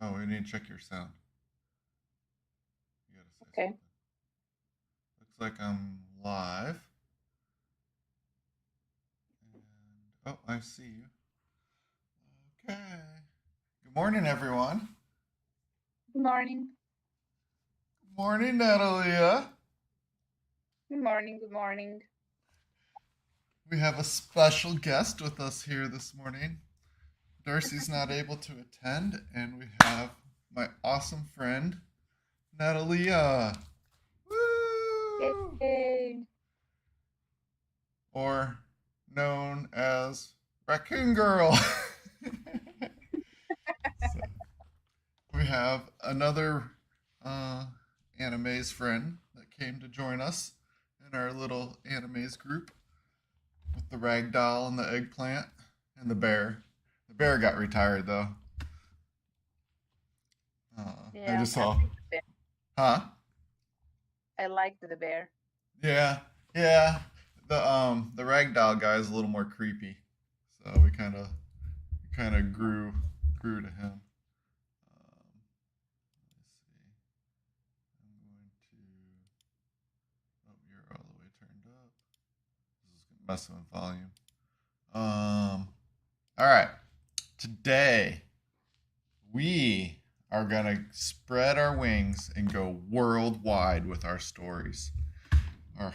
Oh, we need to check your sound. You gotta say Okay. something. Looks like I'm live. And oh, I see you. Okay. Good morning, everyone. Good morning. Good morning, Natalia. Good morning. Good morning. We have a special guest with us here this morning. Darcy's not able to attend, and we have my awesome friend, Natalia. Woo! Yay. Or known as Raccoon Girl. So we have another uh, animes friend that came to join us in our little animes group with the rag doll and the eggplant and the bear. The bear got retired though. I Yeah, just I saw, liked the bear. huh? I liked the bear. Yeah, yeah. The ragdoll guy is a little more creepy, so we kind of grew to him. Let's see. I'm going to. Oh, you're all the way turned up. This is gonna mess with volume. All right. Today we are gonna spread our wings and go worldwide with our stories. Our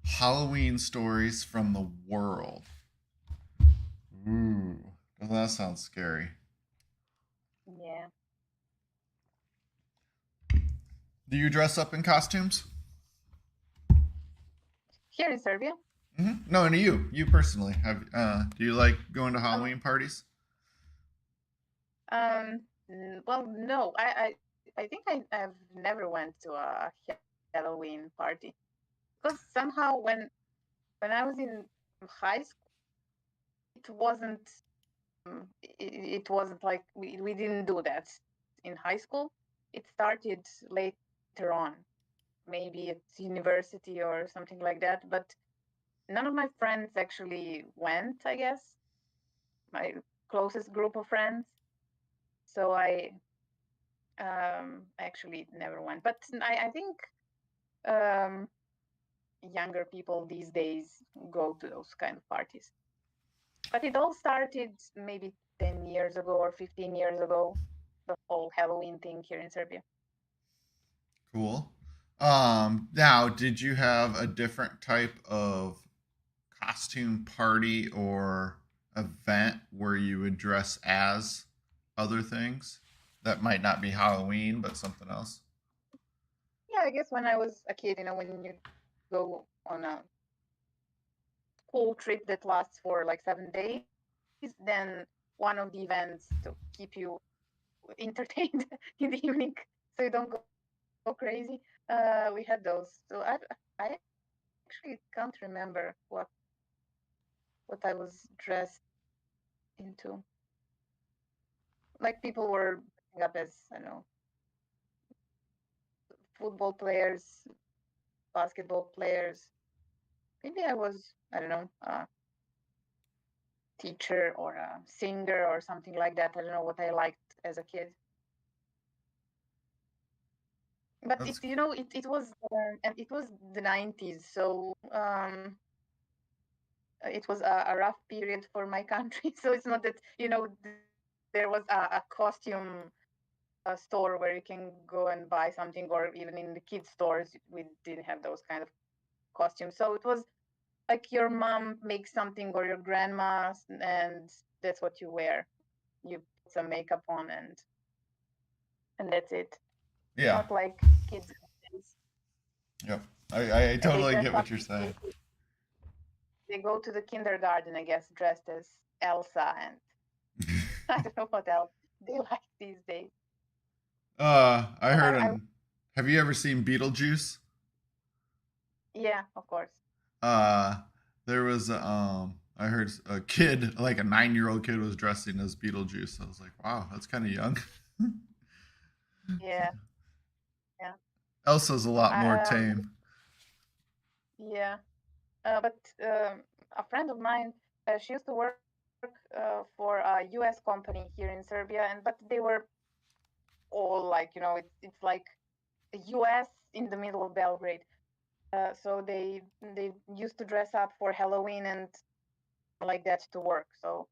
Halloween stories from the world. Ooh, doesn't that sound scary? Yeah. Do you dress up in costumes? Here in Serbia. No, and you personally have. Do you like going to Um, Halloween parties? well, no, I think I've never went to a Halloween party because somehow when I was in high school, it wasn't it wasn't like we didn't do that in high school. It started later on, maybe at university or something like that. But none of my friends actually went, I guess, my closest group of friends. So I actually never went. But I think um, younger people these days go to those kind of parties. But it all started maybe 10 years ago or 15 years ago, the whole Halloween thing here in Serbia. Cool. Now, did you have a different type of costume party or event where you would dress as other things that might not be Halloween but something else? Yeah, I guess when I was a kid, when you go on a school trip that lasts for like 7 days, then one of the events to keep you entertained in the evening so you don't go crazy. We had those. So I actually can't remember what I was dressed into. Like people were dressing up as, I don't know, football players, basketball players. Maybe I was, I don't know, a teacher or a singer or something like that. I don't know what I liked as a kid. But That's it was and it was the 90s, so it was a rough period for my country. So it's not that there was a costume store where you can go and buy something, or even in the kids stores we didn't have those kind of costumes. So it was like your mom makes something or your grandma, and that's what you wear. You put some makeup on, and that's it. yeah. Not like kids nowadays. Yep. I They totally dress get up. what you're saying. They go to the kindergarten, I guess, dressed as Elsa, and I don't know what else they like these days. I But heard I an. Have you ever seen Beetlejuice? yeah, of course. Uh, there was I heard a kid, like a 9-year-old kid, was dressing as Beetlejuice. I was like, wow, that's kind of young. Yeah, yeah. Elsa's a lot more I, tame. yeah. But a friend of mine, she used to work for a U.S. company here in Serbia, and but they were all like, it's like the US in the middle of Belgrade. So they used to dress up for Halloween and like that to work. So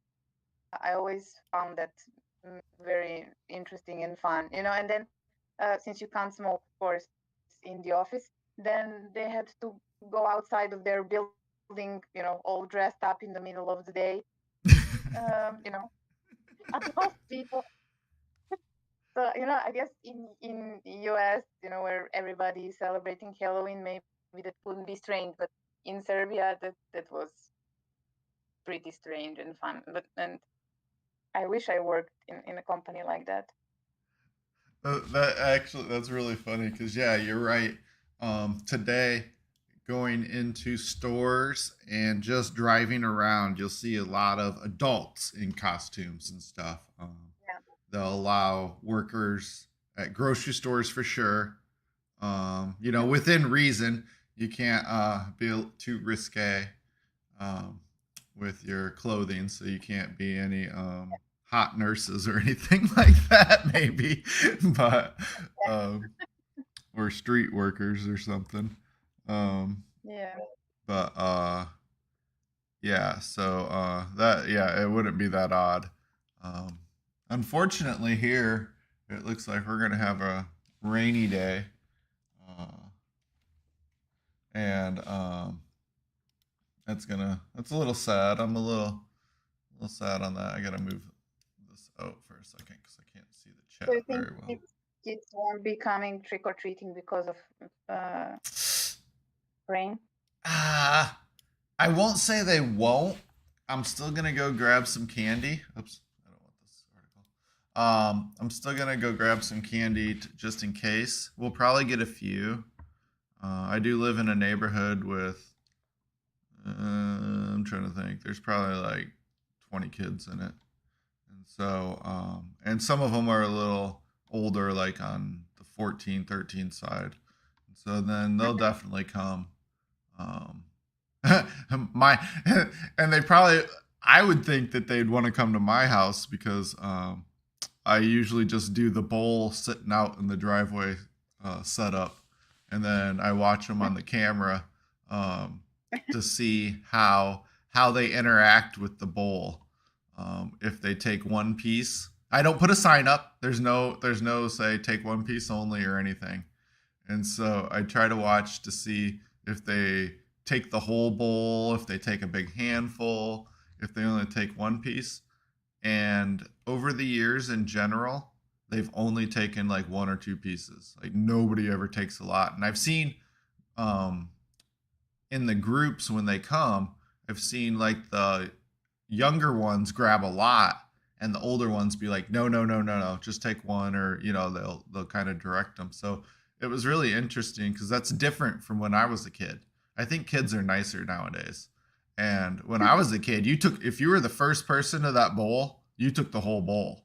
I always found that very interesting and fun, and then since you can't smoke, of course, in the office, then they had to go outside of their building, all dressed up in the middle of the day, um, you know, adult people. So, I guess in US, where everybody is celebrating Halloween, maybe that wouldn't be strange, but in Serbia, that was pretty strange and fun. And I wish I worked in a company like that. That actually, that's really funny because yeah, you're right. Today, going into stores and just driving around, you'll see a lot of adults in costumes and stuff. Yeah. They'll allow workers at grocery stores for sure. Mhm. Within reason. You can't be too risque um, with your clothing, so you can't be any hot nurses or anything like that, maybe, but or street workers or something. Um, Yeah. but yeah, so that yeah, it wouldn't be that odd. Um, Unfortunately, here it looks like we're gonna have a rainy day, uh, and that's a little sad. I'm a little sad on that. I gotta move this out for a second because I can't see the So chat you think very well. kids won't be coming trick or treating because of uh, rain? Ah, I won't say they won't. I'm still gonna go grab some candy. Oops, I don't want this article. I'm still gonna go grab some candy just in case. We'll probably get a few. I do live in a neighborhood with. I'm trying to think. There's probably like 20 kids in it, and so and some of them are a little older, like on the 14, 13 side. And so then they'll definitely come. Um, my and they probably I would think that they'd want to come to my house because I usually just do the bowl sitting out in the driveway setup, and then I watch them on the camera um, to see how they interact with the bowl. If they take one piece, I don't put a sign up. There's no say take one piece only or anything. And so I try to watch to see if they take the whole bowl, if they take a big handful, if they only take one piece. And over the years in general, they've only taken like one or two pieces. Like nobody ever takes a lot. And I've seen um, in the groups when they come, I've seen like the younger ones grab a lot and the older ones be like, no, no, no, no, no, just take one, or they'll kind of direct them. So it was really interesting because that's different from when I was a kid. I think kids are nicer nowadays. And when I was a kid, if you were the first person to that bowl, you took the whole bowl.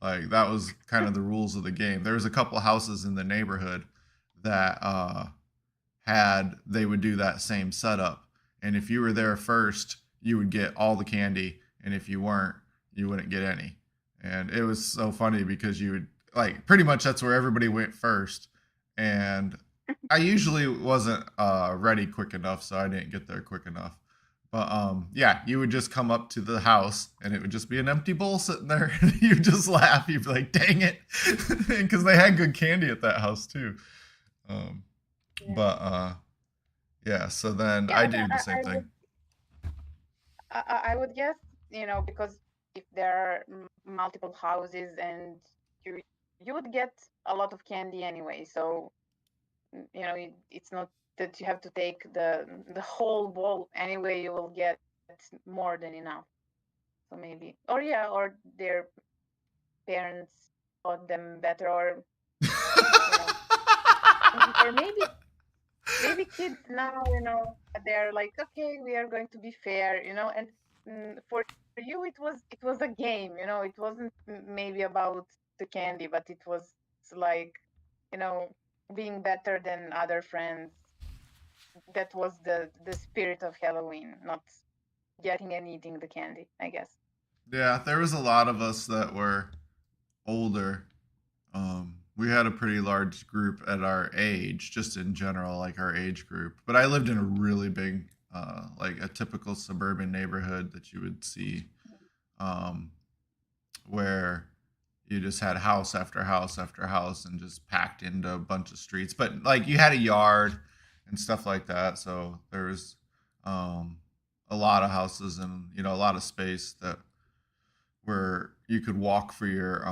Like that was kind of the rules of the game. There was a couple houses in the neighborhood that they would do that same setup. And if you were there first, you would get all the candy, and if you weren't, you wouldn't get any. And it was so funny because you would like pretty much that's where everybody went first. And I usually wasn't ready quick enough, so I didn't get there quick enough. But yeah, you would just come up to the house and it would just be an empty bowl sitting there. And you just laugh. You'd be like, dang it. Because they had good candy at that house too. Um, Yeah. but yeah, so then Yeah, I but do the I same would thing. I would guess, because if there are multiple houses and you you would get a lot of candy anyway. So it's not that you have to take the whole bowl anyway. You will get more than enough. So maybe, or yeah, or their parents taught them better, you know, or maybe kids now, they're like, okay, we are going to be fair, and for you it was a game, it wasn't maybe about the candy, but it was like, you know, being better than other friends. That was the spirit of Halloween, not getting and eating the candy, I guess. Yeah, there was a lot of us that were older We had a pretty large group at our age, just in general, like our age group. But I lived in a really big, like a typical suburban neighborhood that you would see, um, where you just had house after house after house and just packed into a bunch of streets. But like you had a yard and stuff like that, so there was um, a lot of houses and a lot of space that where you could walk for your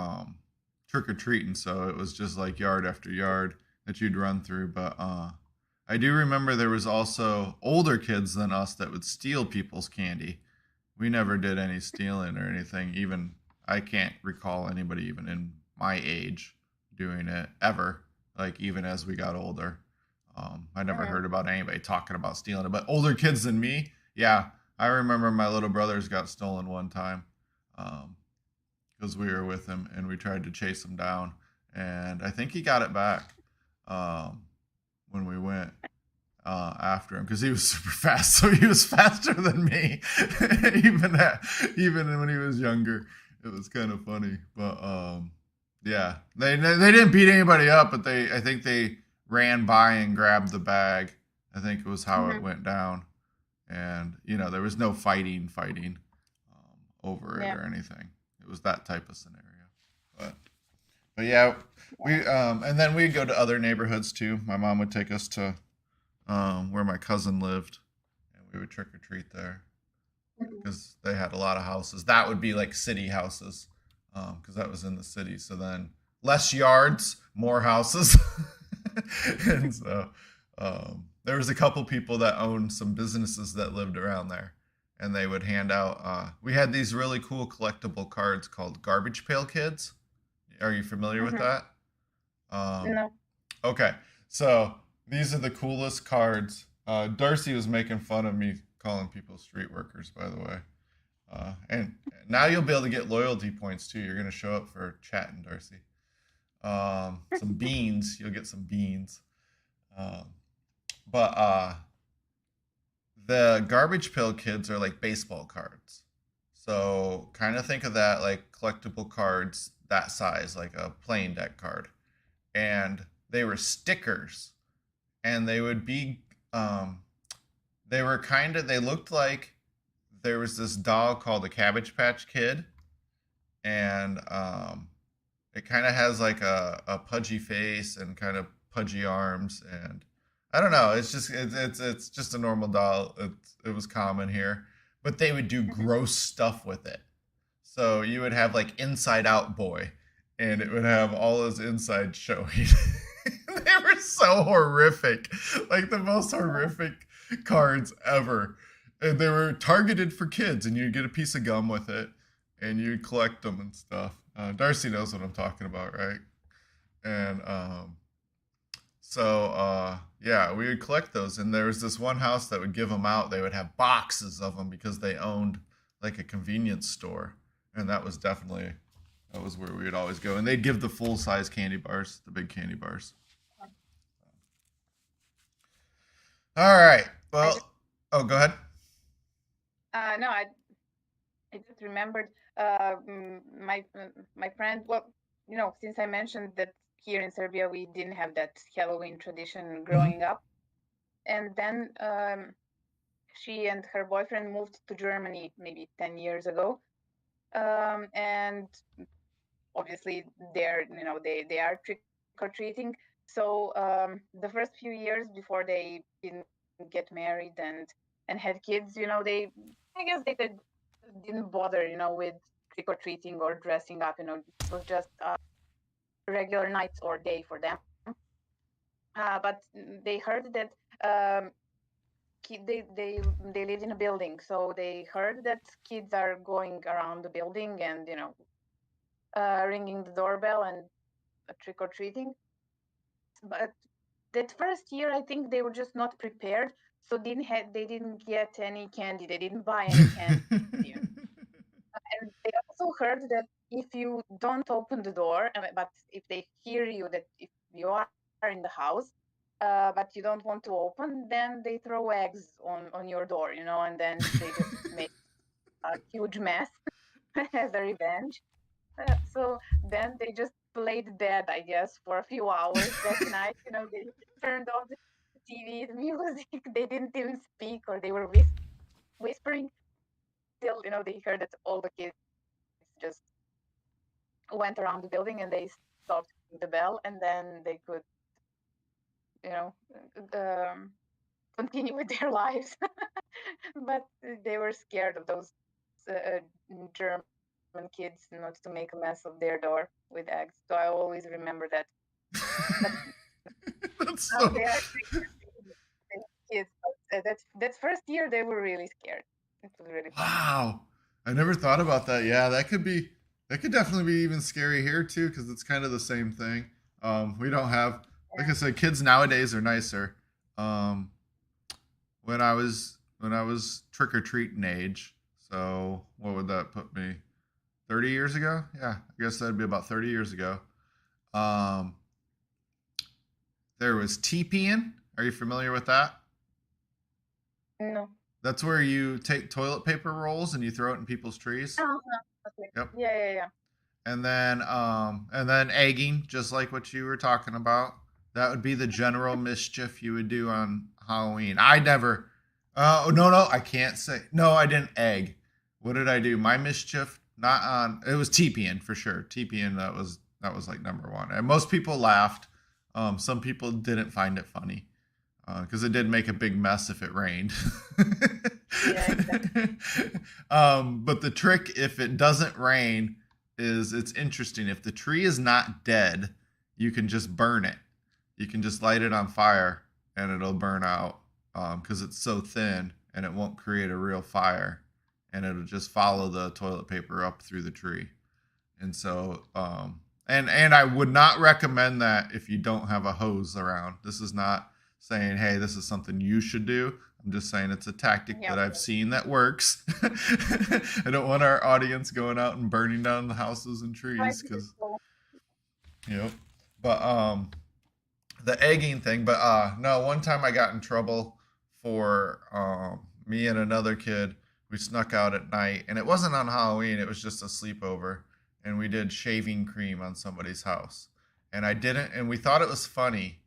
trick or treating. So it was just like yard after yard that you'd run through. But I do remember there was also older kids than us that would steal people's candy. We never did any stealing or anything. Even I can't recall anybody even in my age doing it ever. Like even as we got older, I never Mhm. heard about anybody talking about stealing it. But older kids than me, yeah, I remember my little brothers got stolen one time. Um, because we were with him and we tried to chase him down, and I think he got it back um, when we went after him because he was super fast. So he was faster than me, even when he was younger. It was kind of funny, but yeah, they didn't beat anybody up, but I think they ran by and grabbed the bag. I think it was how it Mhm. went down, and there was no fighting over it Yeah. or anything. It was that type of scenario. But but yeah, we and then we'd go to other neighborhoods too. My mom would take us to where my cousin lived, and we would trick or treat there Mhm. because they had a lot of houses. That would be like city houses because that was in the city. So then less yards, more houses, and so there was a couple people that owned some businesses that lived around there, and they would hand out. We had these really cool collectible cards called Garbage Pail Kids. Are you familiar with Mhm. that? Um, No. okay, so these are the coolest cards. Darcy was making fun of me calling people street workers, by the way. And now you'll be able to get loyalty points too. You're gonna show up for chatting, Darcy. Some beans. You'll get some beans. Um, but the garbage pail kids are like baseball cards. So kind of think of that like collectible cards that size, like a playing deck card. And they were stickers, and they would be um, they were they looked like there was this doll called the Cabbage Patch Kid, and it kind of has like a pudgy face and kind of pudgy arms, and I don't know. It's just a normal doll. It was common here, but they would do Mhm. gross stuff with it. So you would have like Inside Out Boy, and it would have all his insides showing. They were so horrific, like the most horrific cards ever. And they were targeted for kids, and you'd get a piece of gum with it, and you'd collect them and stuff. Darcy knows what I'm talking about, right? And yeah, we would collect those, and there was this one house that would give them out. They would have boxes of them because they owned like a convenience store, and that was where we would always go. And they'd give the full size candy bars, the big candy bars. All right. I just Well, oh, go ahead. no, I just remembered my friend. Well, since I mentioned that here in Serbia we didn't have that Halloween tradition Mhm. growing up, and then she and her boyfriend moved to Germany maybe 10 years ago, and obviously they are trick or treating. So the first few years before they didn't get married and had kids, they I guess they didn't bother, with trick or treating or dressing up. It was just a regular night or day for them. But they heard that um, they lived in a building, so they heard that kids are going around the building and ringing the doorbell and trick or treating. But that first year, I think they were just not prepared, so they didn't get any candy. They didn't buy any candy. And they also heard that if you don't open the door, but if they hear you that if you are in the house, but you don't want to open, then they throw eggs on your door, and then they just make a huge mess as a revenge. So then they just played dead, I guess, for a few hours that night. They turned off the TV, the music. They didn't even speak, or they were whispering. Still, they heard that all the kids just went around the building and they stopped the bell, and then they could, you know, um, continue with their lives. But they were scared of those uh, German kids not to make a mess of their door with eggs. So I always remember that. But That's now so. they are kids. But that first year they were really scared. It was really funny. Wow. I never thought about that. Yeah, that could definitely be even scary here too, because it's kind of the same thing. We don't have, like I said, kids nowadays are nicer. Um, when I was trick or treating age, so what would that put me? 30 years ago? Yeah, I guess that'd be about 30 years ago. Um, there was teepeeing. Are you familiar with that? No. That's where you take toilet paper rolls and you throw it in people's trees. Uh-huh. Okay. Yep. Yeah, yeah, yeah. And then egging, just like what you were talking about. That would be the general mischief you would do on Halloween. I never. No, no, I can't say. No, I didn't egg. What did I do? My mischief, not on. It was TPN for sure. TPN, that was like number one. And most people laughed. Some people didn't find it funny because it did make a big mess if it rained. Yeah, exactly. But the trick, if it doesn't rain, is it's interesting. If the tree is not dead, you can just burn it. You can just light it on fire and it'll burn out because it's so thin and it won't create a real fire and it'll just follow the toilet paper up through the tree. And so, and I would not recommend that if you don't have a hose around. This is not saying, hey, this is something you should do. I'm just saying it's a tactic Yeah. that I've seen that works. I don't want our audience going out and burning down the houses and trees because, yep. But the egging thing. But no, one time I got in trouble for me and another kid. We snuck out at night, and it wasn't on Halloween. It was just a sleepover, and we did shaving cream on somebody's house. And I didn't, and we thought it was funny,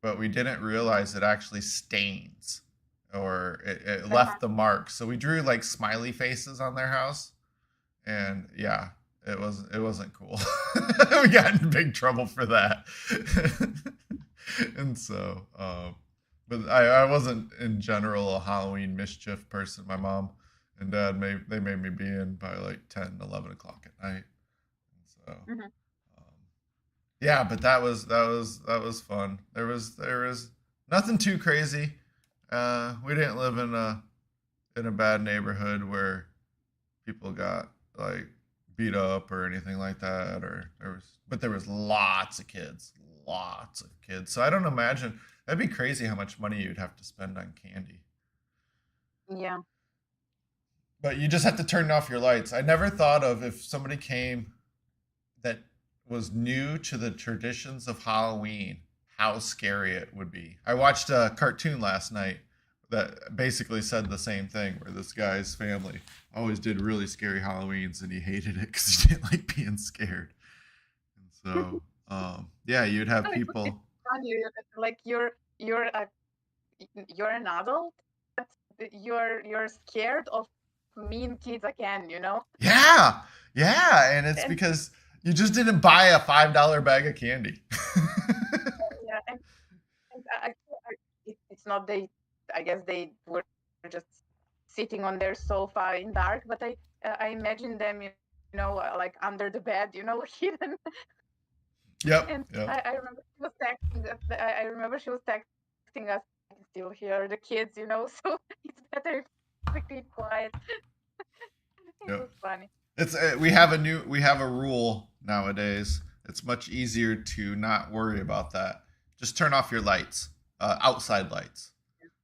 but we didn't realize it actually stains, or it Uh-huh. left the mark. So we drew like smiley faces on their house, and yeah, it wasn't cool. We got in big trouble for that. And so, but I wasn't in general a Halloween mischief person. My mom and dad made me be in by like 10, 11 o'clock at night. And so, Mhm. um, yeah, but that was fun. There was nothing too crazy. We didn't live in a bad neighborhood where people got like beat up or anything like that, or there was lots of kids. So I don't imagine that'd be crazy how much money you'd have to spend on candy. Yeah. But you just have to turn off your lights. I never thought of if somebody came that was new to the traditions of Halloween, how scary it would be. I watched a cartoon last night that basically said the same thing, where this guy's family always did really scary Halloweens and he hated it because he didn't like being scared. And so, yeah, you'd have No, it's people. funny. Like you're a you're an adult, but you're scared of mean kids again. Yeah, yeah, and it's And because you just didn't buy a $5 bag of candy. yeah, and it's not they. I guess they were just sitting on their sofa in dark, but I imagine them, like under the bed, hidden. Yep, And yep. I remember she was texting us. I remember she was texting us. I can still hear the kids, so it's better if we keep quiet. It Yep. was funny. It's we have a rule nowadays. It's much easier to not worry about that. Just turn off your lights, outside lights.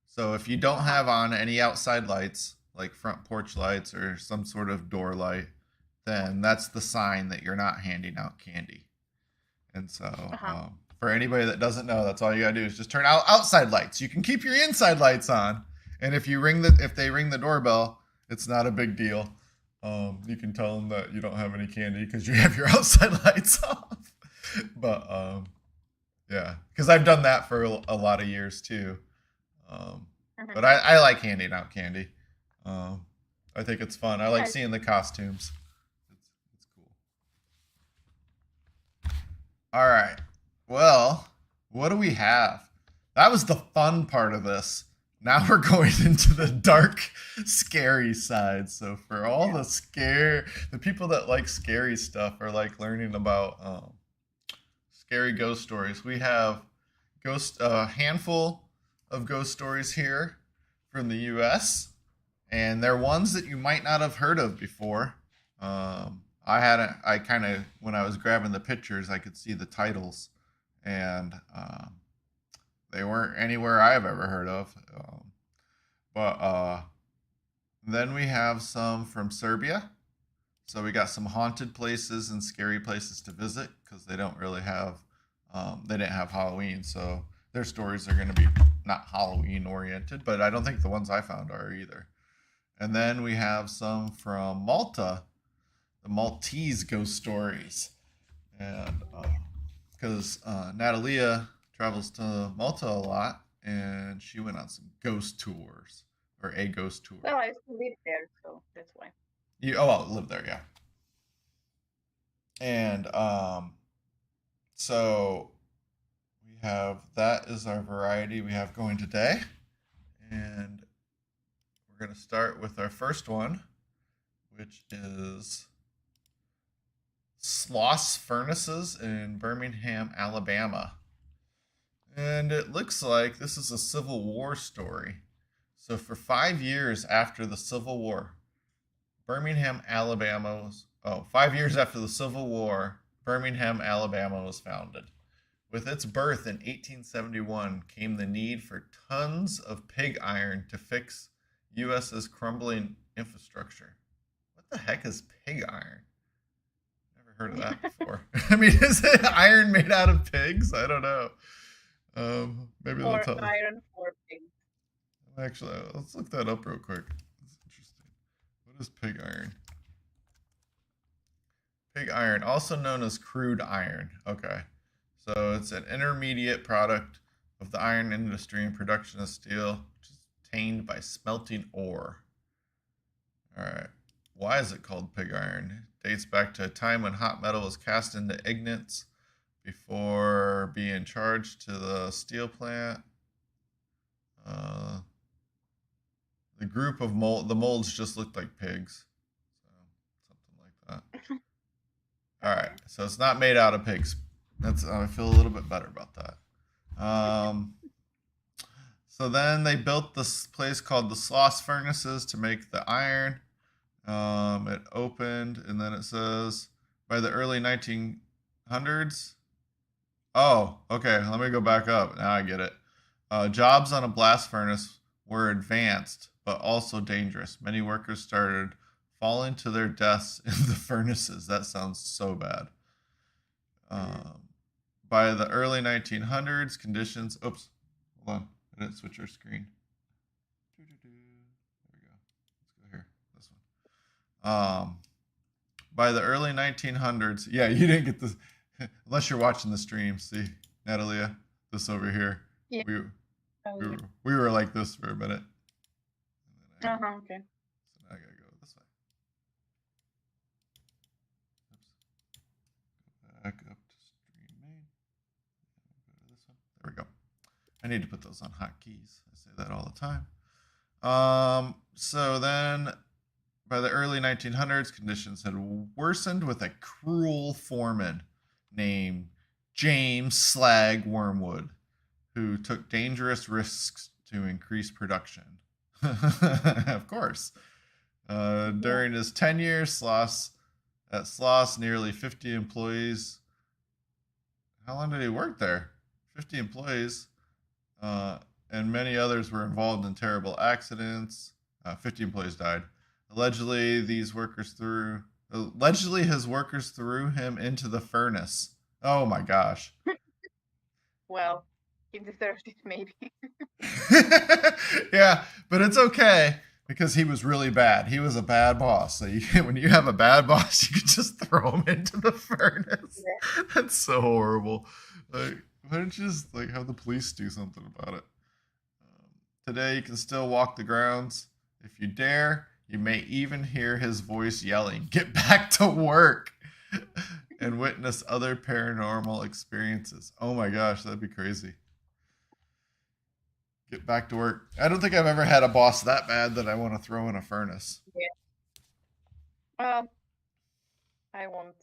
So if you don't Uh-huh. have on any outside lights, like front porch lights or some sort of door light, then that's the sign that you're not handing out candy. And so, Uh-huh. for anybody that doesn't know, that's all you gotta do is just turn out outside lights. You can keep your inside lights on, and if they ring the doorbell, it's not a big deal. You can tell them that you don't have any candy because you have your outside lights off. But yeah, because I've done that for a lot of years too. Um, Mhm. but I like handing out candy. Um, I think it's fun. I like Yeah, seeing the costumes. It's cool. All right. Well, what do we have? That was the fun part of this. Now we're going into the dark, scary side. So for all yeah. the people that like scary stuff are like learning about scary ghost stories. We have a handful of ghost stories here from the U.S. and they're ones that you might not have heard of before. I kind of when I was grabbing the pictures, I could see the titles, and they weren't anywhere I've ever heard of. But then we have some from Serbia. So we got some haunted places and scary places to visit because they don't really have, they didn't have Halloween, so their stories are going to be not Halloween oriented. But I don't think the ones I found are either. And then we have some from Malta, the Maltese ghost stories, and because Natalia travels to Malta a lot, and she went on some ghost tours or a ghost tour. Well, I used to live there, so that's why. You oh well, live there, yeah. And so we have that is our variety we have going today, and we're going to start with our first one, which is Sloss Furnaces in Birmingham, Alabama. And it looks like this is a Civil War story. So, for 5 years after the Civil War, Birmingham, Alabama was, 5 years after the Civil War, Birmingham, Alabama was founded. With its birth in 1871 came the need for tons of pig iron to fix U.S.'s crumbling infrastructure. What the heck is pig iron? Never heard of that before. I mean, is it iron made out of pigs? I don't know. Maybe they'll Or tell us. iron for pigs. Actually, let's look that up real quick. That's interesting. What is pig iron? Pig iron, also known as crude iron. Okay. So it's an intermediate product of the iron industry and production of steel, which is obtained by smelting ore. All right. Why is it called pig iron? It dates back to a time when hot metal was cast into ignites before being charged to the steel plant. Uh, the group of the molds just looked like pigs, so something like that. All right, Okay. so it's not made out of pigs. That's I feel a little bit better about that. So then they built this place called the Sloss Furnaces to make the iron. It opened, and then it says by the early 1900s. Oh, okay. Let me go back up. Now I get it. Jobs on a blast furnace were advanced, but also dangerous. Many workers started falling to their deaths in the furnaces. That sounds so bad. Mm. Um, by the early 1900s, conditions. Oops, hold on. I didn't switch our screen. There we go. Let's go here. This one. By the early 1900s, yeah, you didn't get this unless you're watching the stream. See, Natalia, this over here. Yeah. We Oh, we yeah. were, we were like this for a minute. Okay. So now I gotta go this way. Oops. Back up to stream main. Go to this one. There we go. I need to put those on hotkeys. I say that all the time. So then by the early 1900s, conditions had worsened with a cruel foreman named James Slag Wormwood, who took dangerous risks to increase production. Of course. Yeah. During his tenure, at Sloss, nearly 50 employees. How long did he work there? 50 employees. And many others were involved in terrible accidents. 50 employees died. Allegedly, his workers threw him into the furnace. Oh my gosh. Well, he deserved it, maybe. Yeah, but it's okay because he was really bad. He was a bad boss. So when you have a bad boss, you can just throw him into the furnace. Yeah. That's so horrible. Like, why don't you just like have the police do something about it? Today, you can still walk the grounds. If you dare, you may even hear his voice yelling, "Get back to work!" and witness other paranormal experiences. Oh my gosh, that'd be crazy. Get back to work. I don't think I've ever had a boss that bad that I want to throw in a furnace. Yeah. I won't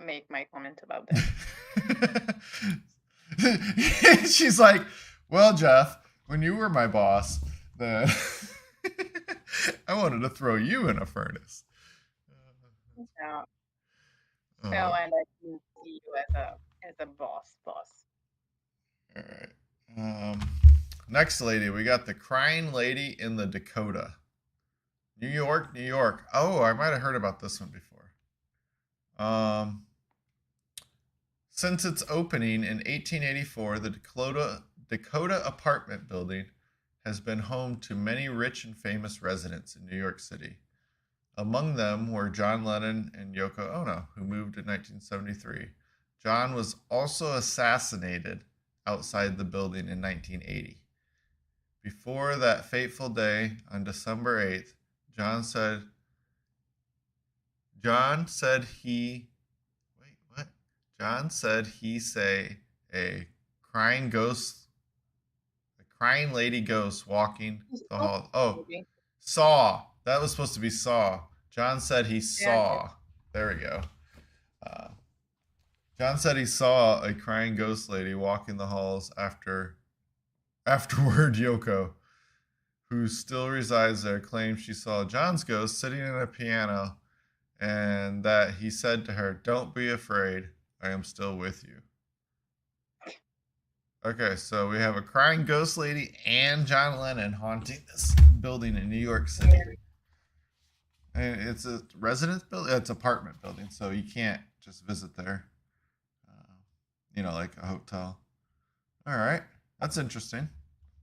make my comment about that. She's like, "Well, Jeff, when you were my boss, then I wanted to throw you in a furnace." No, Oh, no, and I can see you as a boss. all right. Next lady, we got the crying lady in the Dakota. New York, New York. Oh, I might have heard about this one before. Since its opening in 1884, the Dakota apartment building has been home to many rich and famous residents in New York City. Among them were John Lennon and Yoko Ono, who moved in 1973. John was also assassinated outside the building in 1980. Before that fateful day on December 8th, John said he wait, what? John said he say a crying lady ghost walking the hall. Oh, Maybe. saw. That was supposed to be saw. John said he Yeah. saw. There we go. Uh, John said he saw a crying ghost lady walking the halls afterward. Yoko, who still resides there, claims she saw John's ghost sitting at a piano and that he said to her, "Don't be afraid, I am still with you." Okay, so we have a crying ghost lady and John Lennon haunting this building in New York City. And it's a residence building, it's apartment building, so you can't just visit there. Like a hotel. All right, that's interesting.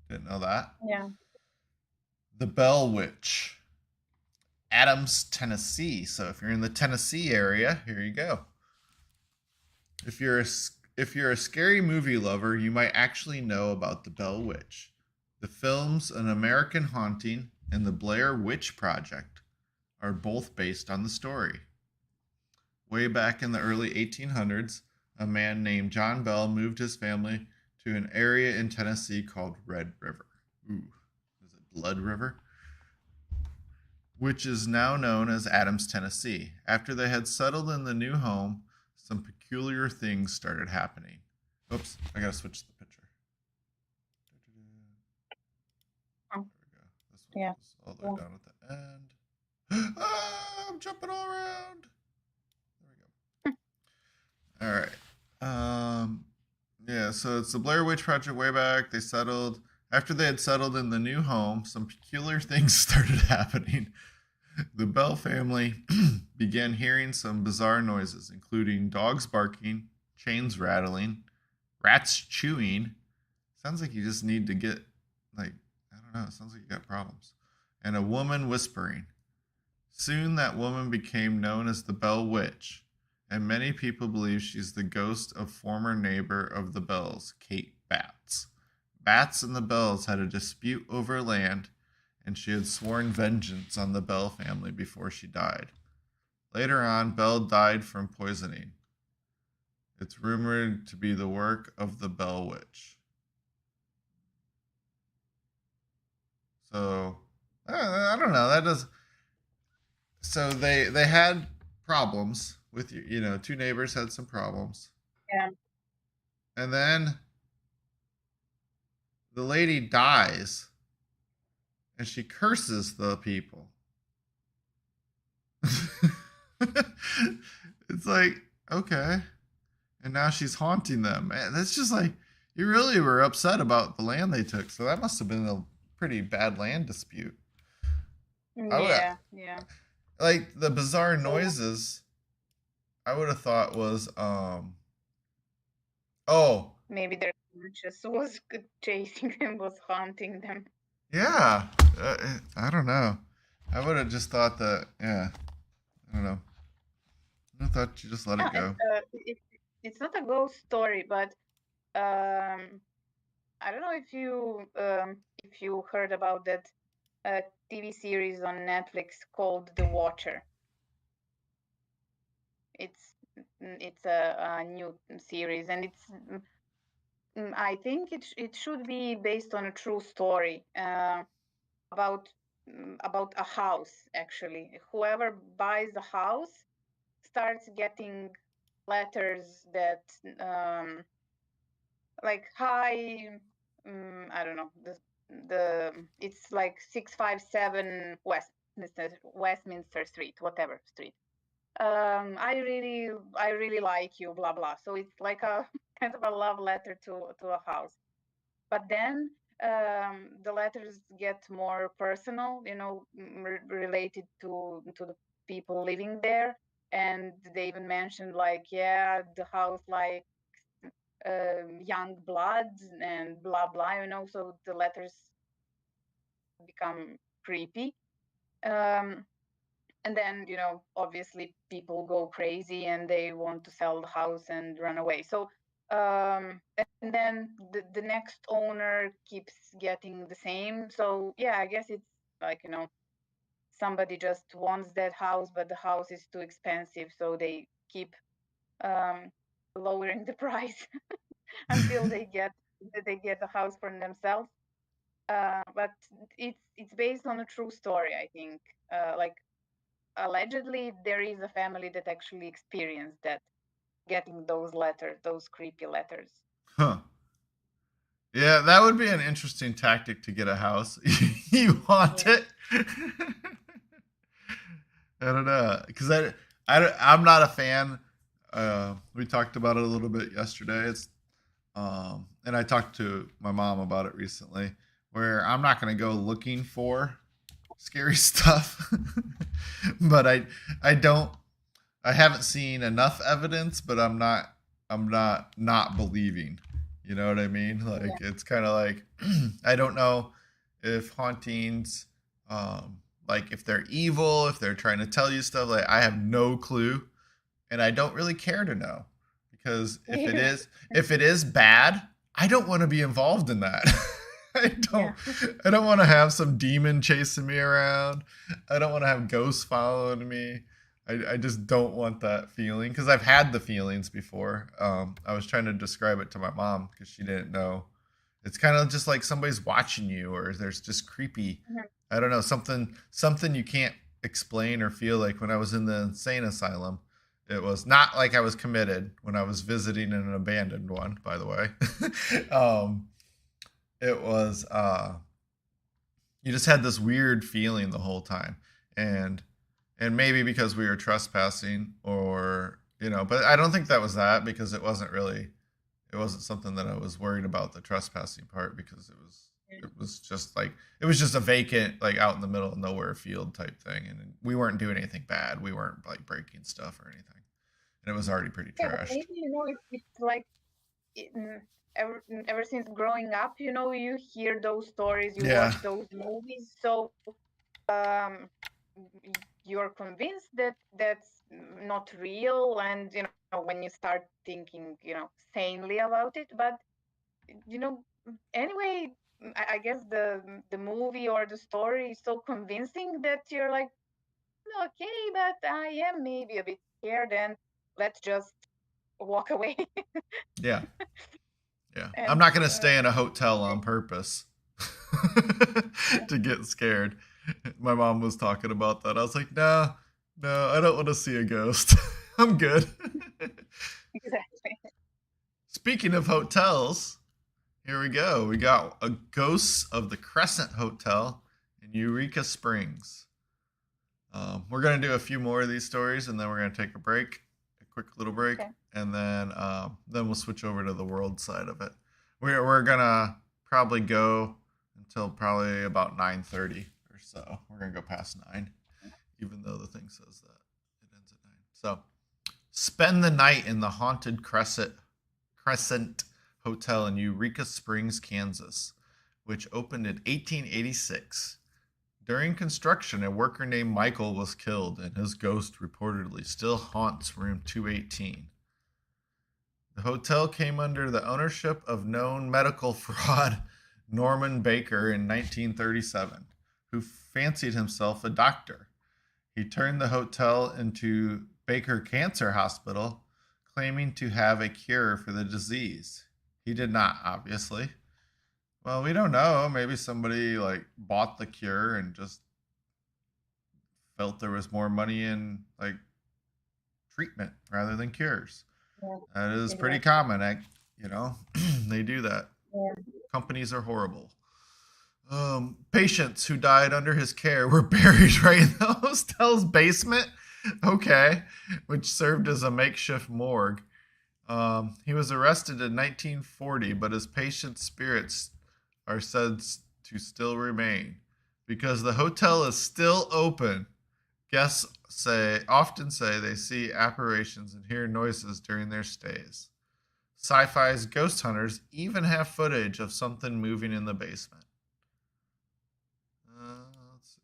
Didn't know that. Yeah. The Bell Witch, Adams, Tennessee. So if you're in the Tennessee area, here you go. If you're a scary movie lover, you might actually know about the Bell Witch. The films An American Haunting and The Blair Witch Project are both based on the story. Way back in the early 1800s, a man named John Bell moved his family to an area in Tennessee called Red River. Ooh, is it Blood River? Which is now known as Adams, Tennessee. After they had settled in the new home, some peculiar things started happening. Oops, I gotta switch the picture. Oh. There we go. This one Yeah. is all the way down at the end. Ah, I'm jumping all around. There we go. All right. Yeah, so it's the Blair Witch Project way back. After they had settled in the new home, some peculiar things started happening. The Bell family began hearing some bizarre noises, including dogs barking, chains rattling, rats chewing. Sounds like you just need to get, I don't know, it sounds like you got problems. And a woman whispering. Soon that woman became known as the Bell Witch, and many people believe she's the ghost of former neighbor of the Bells, Kate Batts. Batts and the Bells had a dispute over land, and she had sworn vengeance on the Bell family before she died. Later on, Bell died from poisoning. It's rumored to be the work of the Bell Witch. So, I don't know. That does. So they had problems with you. Two neighbors had some problems. Yeah. And then the lady dies and she curses the people. It's like, okay. And now she's haunting them. Man, that's just like, you really were upset about the land they took. So that must have been a pretty bad land dispute. Yeah. Like the bizarre noises, I would have thought was, maybe their conscious was chasing them, was haunting them. Yeah. I don't know. I would have just thought that. Yeah. I don't know. I thought you just let Yeah, it and go. it's not a ghost story, but um, I don't know if you heard about that TV series on Netflix called The Watcher. It's it's a new series, and I think it should be based on a true story about about a house. Actually, whoever buys the house starts getting letters that like hi, I don't know, the it's like 657 Westminster Street, whatever street. I really like you, blah blah. So it's like a kind of a love letter to a house. But then the letters get more personal, you know, related to the people living there, and they even mentioned like, yeah, the house like young blood and blah blah, you know. So the letters become creepy. Um, and then, you know, obviously people go crazy and they want to sell the house and run away. So and then the next owner keeps getting the same. So yeah, I guess it's like, you know, somebody just wants that house, but the house is too expensive, so they keep um, lowering the price until they get the house for themselves. But it's based on a true story, I think. Like allegedly, there is a family that actually experienced that, getting those letters, those creepy letters. Huh. Yeah, that would be an interesting tactic to get a house. You want Yeah. it? I don't know, because I'm not a fan. We talked about it a little bit yesterday. And I talked to my mom about it recently, where I'm not going to go looking for scary stuff, but I don't I haven't seen enough evidence, but I'm not believing. You know what I mean? Yeah. Like it's kind of like I don't know if hauntings, like if they're evil, if they're trying to tell you stuff. Like I have no clue, and I don't really care to know because if it is bad, I don't want to be involved in that. I Yeah. don't I don't want to have some demon chasing me around. I don't want to have ghosts following me. I just don't want that feeling because I've had the feelings before. I was trying to describe it to my mom because she didn't know. It's kind of just like somebody's watching you, or there's just creepy. Mhm. I don't know, something you can't explain or feel. Like when I was in the insane asylum, it was not like I was committed when I was visiting in an abandoned one. By the way, it was you just had this weird feeling the whole time, and maybe because we were trespassing or but I don't think that was that because it wasn't something that I was worried about, the trespassing part, because it was just a vacant, like out in the middle of nowhere field type thing, and we weren't doing anything bad, we weren't like breaking stuff or anything, and it was already pretty Yeah, but trashed. maybe, you know, it's like it, ever since growing up, you know, you hear those stories, you Yeah. watch those movies, so um, you're convinced that that's not real, and you know, when you start thinking, you know, sanely about it, but you know, anyway, I guess the movie or the story is so convincing that you're like, okay, but I am maybe a bit scared, and let's just walk away. Yeah. Yeah, I'm And not going to stay in a hotel on purpose yeah, to get scared. My mom was talking about that. I was like, no, no, I don't want to see a ghost. I'm good. exactly. Speaking of hotels, here we go. We got a Ghosts of the Crescent Hotel in Eureka Springs. We're going to do a few more of these stories, and then we're going to take a break, a quick little break, Okay. and then we'll switch over to the world side of it. We're gonna probably go until probably about 9:30 or so. We're gonna go past 9, even though the thing says that it ends at 9. So spend the night in the haunted Crescent Hotel in Eureka Springs, Kansas, which opened in 1886. During construction, a worker named Michael was killed, and his ghost reportedly still haunts room 218. The hotel came under the ownership of known medical fraud Norman Baker in 1937, who fancied himself a doctor. He turned the hotel into Baker Cancer Hospital, claiming to have a cure for the disease. He did not, obviously. Well, we don't know. Maybe somebody like bought the cure and just felt there was more money in like treatment rather than cures. Yeah, That is pretty exactly. common. You know, they do that. Yeah. Companies are horrible. Patients who died under his care were buried right in the hostel's basement. Okay, which served as a makeshift morgue. He was arrested in 1940, but his patient's spirits are said to still remain. Because the hotel is still open, guests often say they see apparitions and hear noises during their stays. Sci-fi's Ghost Hunters even have footage of something moving in the basement. Let's see.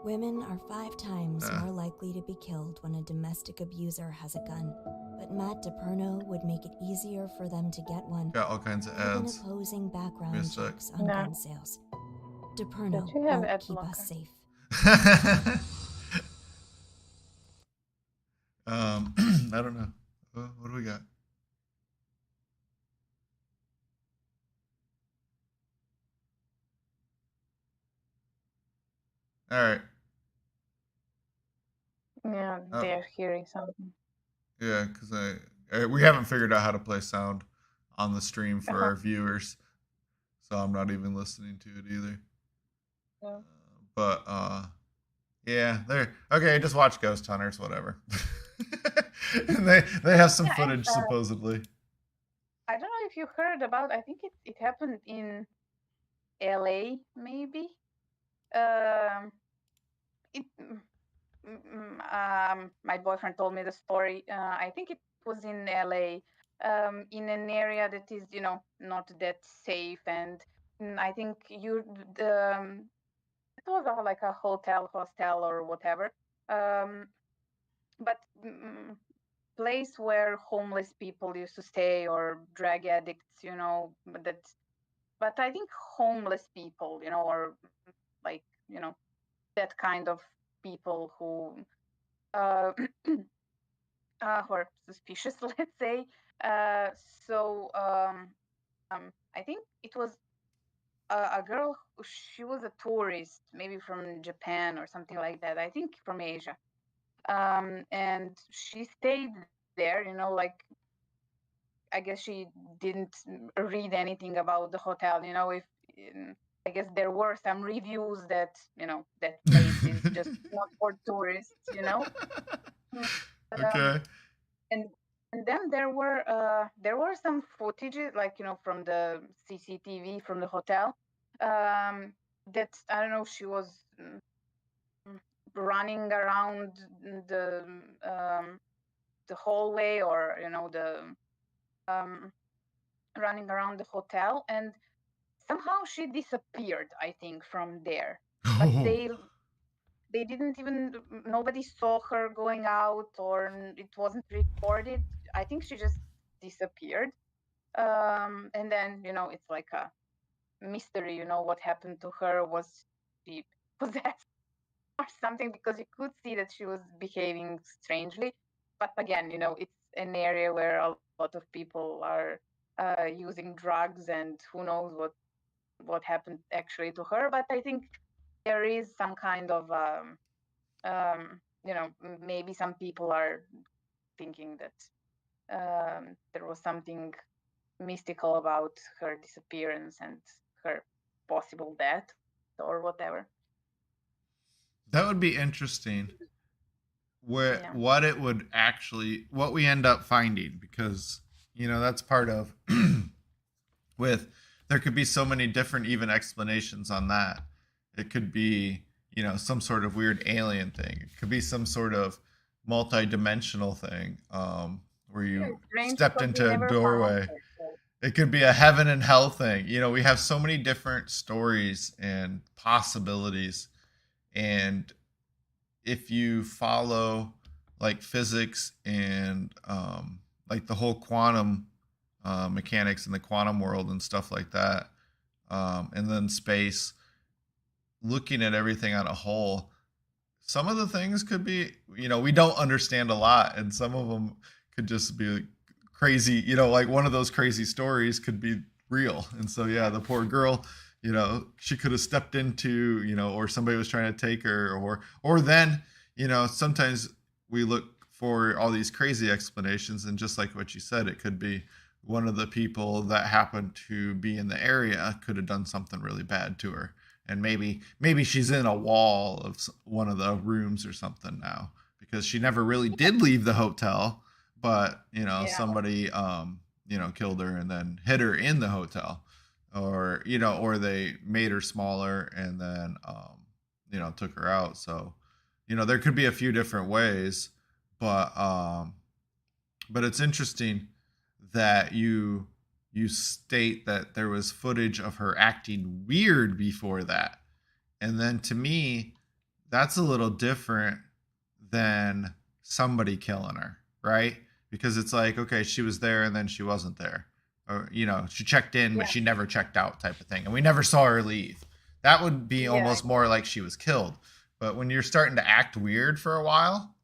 Women are 5 times more likely to be killed when a domestic abuser has a gun, but Matt DiPerno would make it easier for them to get one, Got all kinds of even ads. opposing background Give me a sec. checks on Yeah. gun sales. But DiPerno you have won't ad keep blocker. us safe. I don't know. What do we got? All right. Yeah, Oh, they're hearing something. yeah, because we haven't figured out how to play sound on the stream for our viewers, so I'm not even listening to it either. Yeah. But yeah, they're okay. Just watch Ghost Hunters, whatever. And they have some Yeah, and footage supposedly. I don't know if you heard about. I think it happened in LA, maybe. It my boyfriend told me the story. I think it was in LA, in an area that is, not that safe, and I think it was like a hostel or whatever, but place where homeless people used to stay or drug addicts, but I think homeless people, or like, that kind of people who uh, who are suspicious, let's say. So I think it was a girl. She was a tourist, maybe from Japan or something like that. I think from Asia, and she stayed there. Like, I guess she didn't read anything about the hotel. If I guess there were some reviews that that place is just not for tourists. Um, Okay. and and then there were some footages, like, from the CCTV from the hotel, that, I don't know, she was running around the the hallway, or the um, running around the hotel, and somehow she disappeared, I think, from there. But Oh. they didn't even, nobody saw her going out, or it wasn't recorded. I think she just disappeared. And then, it's like a mystery, what happened to her. Was she possessed or something? Because you could see that she was behaving strangely. But again, it's an area where a lot of people are using drugs, and who knows what happened actually to her. But I think there is some kind of maybe some people are thinking that there was something mystical about her disappearance and her possible death or whatever. That would be interesting. Where Yeah. what we end up finding, because that's part of with there could be so many different even explanations on that. It could be some sort of weird alien thing. It could be some sort of multi-dimensional thing, where Yeah, you it's strange stepped because we into a never found doorway. her. So. It could be a heaven and hell thing. You know, we have so many different stories and possibilities. And if you follow like physics and like the whole quantum mechanics in the quantum world and stuff like that, and then space, looking at everything on a whole, some of the things could be, you know, we don't understand a lot, and some of them could just be crazy, you know, like one of those crazy stories could be real. And so, yeah, the poor girl, you know, she could have stepped into, you know, or somebody was trying to take her, or then, you know, sometimes we look for all these crazy explanations, and just like what you said, it could be one of the people that happened to be in the area could have done something really bad to her, and maybe she's in a wall of one of the rooms or something now, because she never really did leave the hotel, but you know, Yeah. somebody you know, killed her and then hid her in the hotel, or you know, or they made her smaller and then you know, took her out. So you know, there could be a few different ways, but it's interesting that you state that there was footage of her acting weird before that. And then to me, that's a little different than somebody killing her, right? Because it's like, okay, she was there and then she wasn't there. Or, you know, she checked in, but Yeah. she never checked out type of thing. And we never saw her leave. That would be Yeah. almost more like she was killed. But when you're starting to act weird for a while,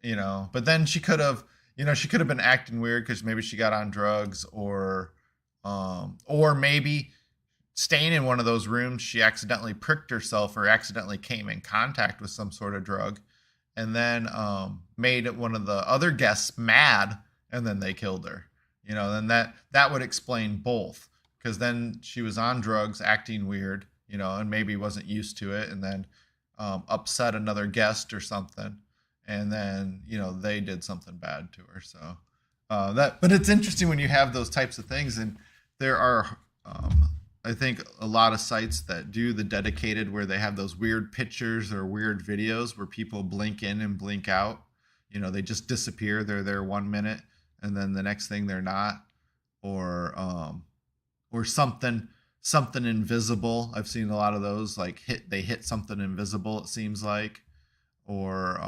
you know, but then she could have, you know, she could have been acting weird because maybe she got on drugs, or maybe staying in one of those rooms, she accidentally pricked herself or accidentally came in contact with some sort of drug, and then made one of the other guests mad, and then they killed her. You know, then that would explain both, because then she was on drugs, acting weird, you know, and maybe wasn't used to it, and then upset another guest or something, and then you know, they did something bad to her. So but it's interesting when you have those types of things, and there are I think a lot of sites that do the dedicated where they have those weird pictures or weird videos where people blink in and blink out. You know, they just disappear. They're there 1 minute and then the next thing they're not, or something invisible. I've seen a lot of those, like they hit something invisible, it seems like, or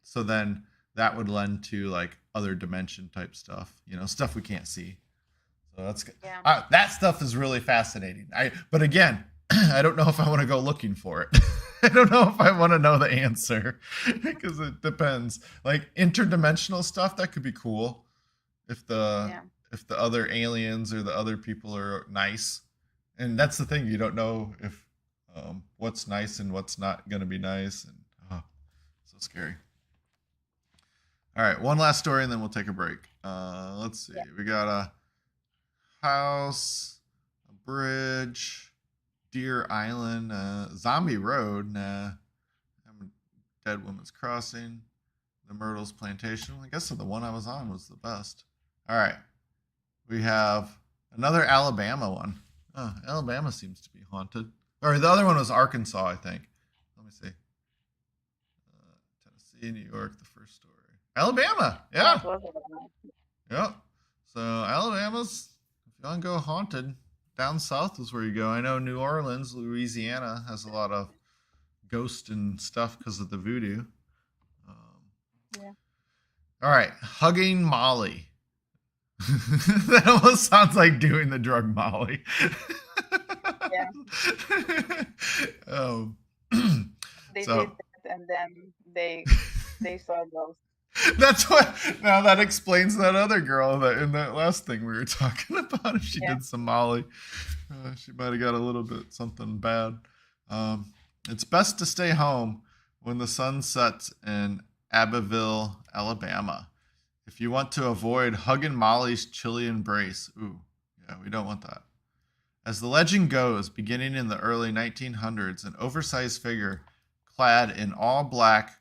so then that would lend to like other dimension type stuff, you know, stuff we can't see. So that's good. Yeah. That stuff is really fascinating. But again, I don't know if I want to go looking for it. I don't know if I want to know the answer, because it depends. Like interdimensional stuff, that could be cool if the Yeah. if the other aliens or the other people are nice. And that's the thing, you don't know if what's nice and what's not going to be nice, and so scary. All right, one last story and then we'll take a break. Let's see. Yeah. We got a house, a bridge, Deer Island, Zombie Road, Dead Woman's Crossing, the Myrtles Plantation. I guess the one I was on was the best. All right, we have another Alabama one. Oh, Alabama seems to be haunted. Or the other one was Arkansas, I think. Let me see. Tennessee, New York, the first story. Alabama, yeah. That was it. Yep. So Alabama's, if you want to go haunted, down south is where you go. I know New Orleans, Louisiana has a lot of ghost and stuff because of the voodoo. Yeah. All right, hugging Molly. That almost sounds like doing the drug Molly. Yeah. They So- did that, and then they saw ghosts. That's what. Now that explains that other girl that in that last thing we were talking about. If she Yeah. did some Molly, she might have got a little bit something bad. It's best to stay home when the sun sets in Abbeville, Alabama. If you want to avoid hugging Molly's chilly embrace, ooh, yeah, we don't want that. As the legend goes, beginning in the early 1900s, an oversized figure clad in all black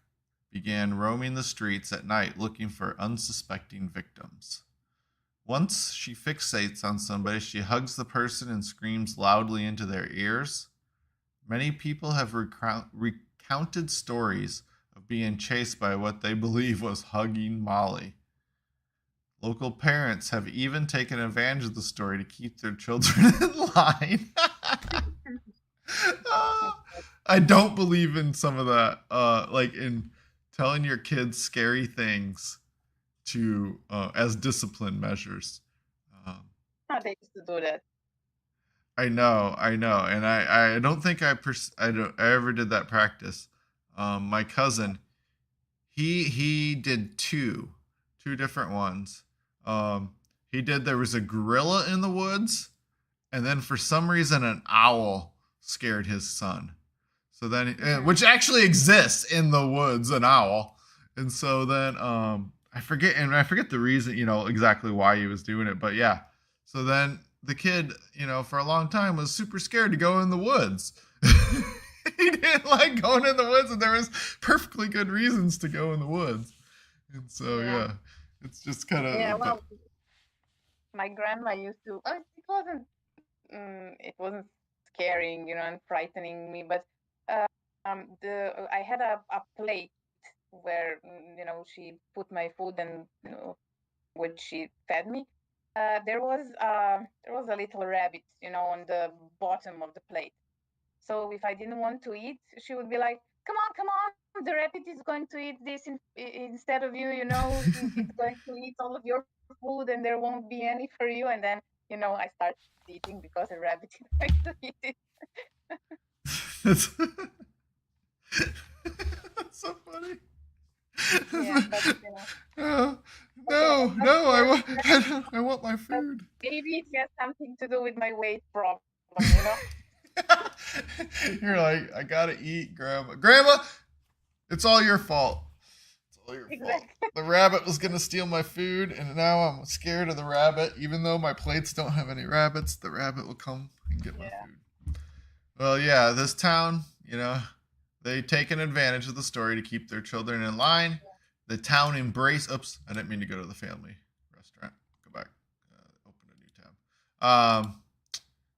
began roaming the streets at night looking for unsuspecting victims. Once she fixates on somebody, she hugs the person and screams loudly into their ears. Many people have recounted stories of being chased by what they believe was hugging Molly. Local parents have even taken advantage of the story to keep their children in line. I don't believe in some of that, like in telling your kids scary things to as discipline measures. Um, They used to do that. I know, and I don't think I ever did that practice. My cousin, he did two different ones. He did there was a gorilla in the woods, and then for some reason an owl scared his son. So then, which actually exists in the woods, an owl, and so then I forget the reason, exactly why he was doing it, but yeah. So then the kid, for a long time was super scared to go in the woods. He didn't like going in the woods, and there was perfectly good reasons to go in the woods. And so yeah, it's just kind of well, my grandma used to. It wasn't scaring, and frightening me, but I had a plate where she put my food and which she fed me. There was a little rabbit, on the bottom of the plate. So if I didn't want to eat, she would be like, come on, the rabbit is going to eat this instead of you, it's going to eat all of your food and there won't be any for you. And then, I start eating because the rabbit is going to eat it. That's so funny. Yeah, but, no, I want my food. Maybe it has something to do with my weight problem, You're like, I gotta eat, Grandma. Grandma, it's all your fault. It's all your fault. The rabbit was gonna steal my food, and now I'm scared of the rabbit. Even though my plates don't have any rabbits, the rabbit will come and get my food. Well, yeah, this town, they taken advantage of the story to keep their children in line. The town embraced. Oops, I didn't mean to go to the family restaurant. Go back. Open a new tab.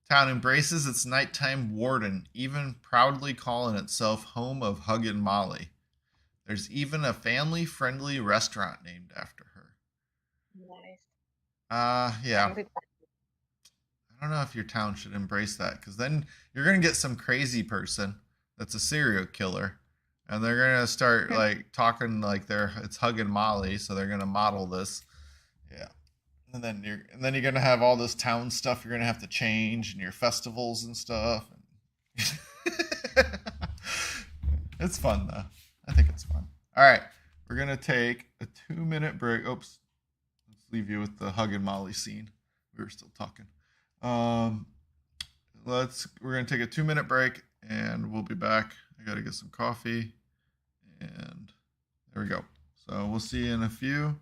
Town embraces its nighttime warden, even proudly calling itself home of Huggin' Molly. There's even a family-friendly restaurant named after her. Nice. Yeah. I don't know if your town should embrace that, because then you're gonna get some crazy person that's a serial killer, and they're gonna start like talking like it's Huggin' Molly, so they're gonna model this. Yeah. And then you're gonna have all this town stuff you're gonna have to change, and your festivals and stuff. It's fun though. I think it's fun. All right, we're gonna take a 2-minute break. Oops, let's leave you with the Huggin' Molly scene. We were still talking. We're gonna take a 2-minute break, and we'll be back. I gotta get some coffee, and there we go. So we'll see you in a few.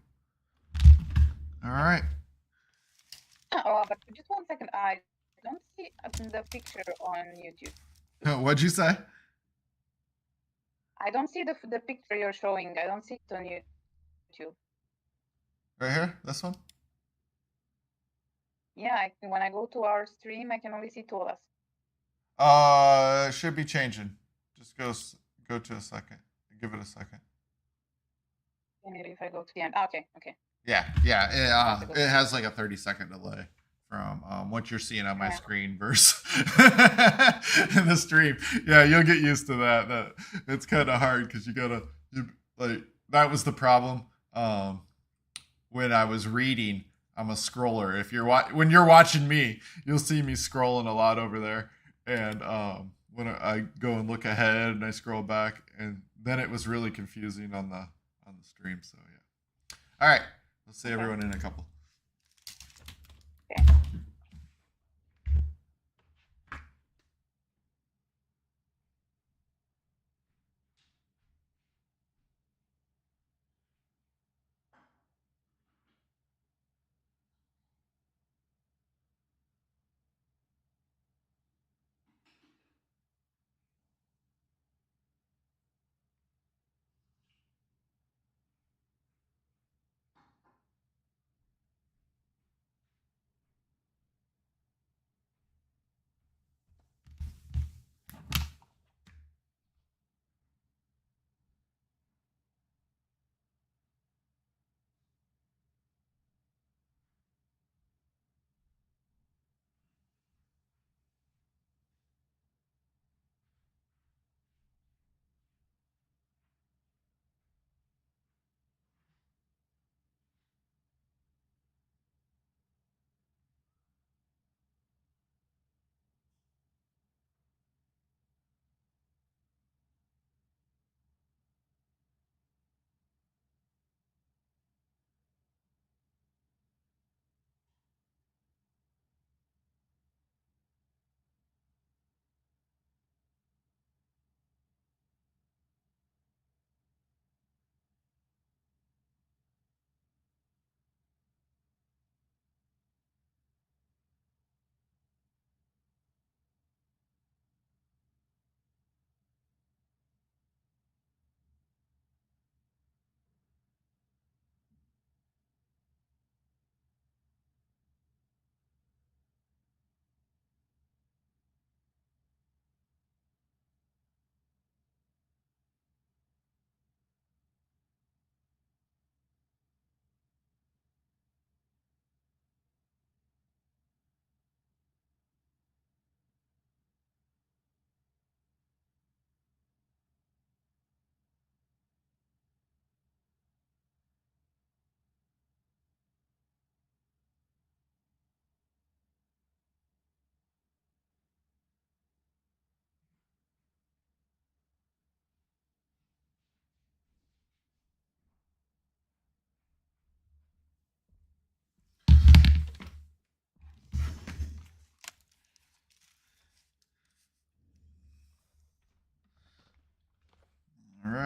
All right. Oh, but just 1 second. I don't see the picture on YouTube. What'd you say? I don't see the picture you're showing. I don't see it on YouTube. Right here? This one? Yeah, when I go to our stream, I can only see two of It us. should be changing. Just go to a second. Give it a second. Maybe if I go to the end. Okay. Yeah. It has like a 30-second delay from what you're seeing on my screen versus in the stream. Yeah, you'll get used to that. That it's kind of hard because that was the problem. When I was reading, I'm a scroller. When you're watching me, you'll see me scrolling a lot over there. And when I go and look ahead and I scroll back, and then it was really confusing on the stream. So yeah. All right. We'll see everyone in a couple. Okay.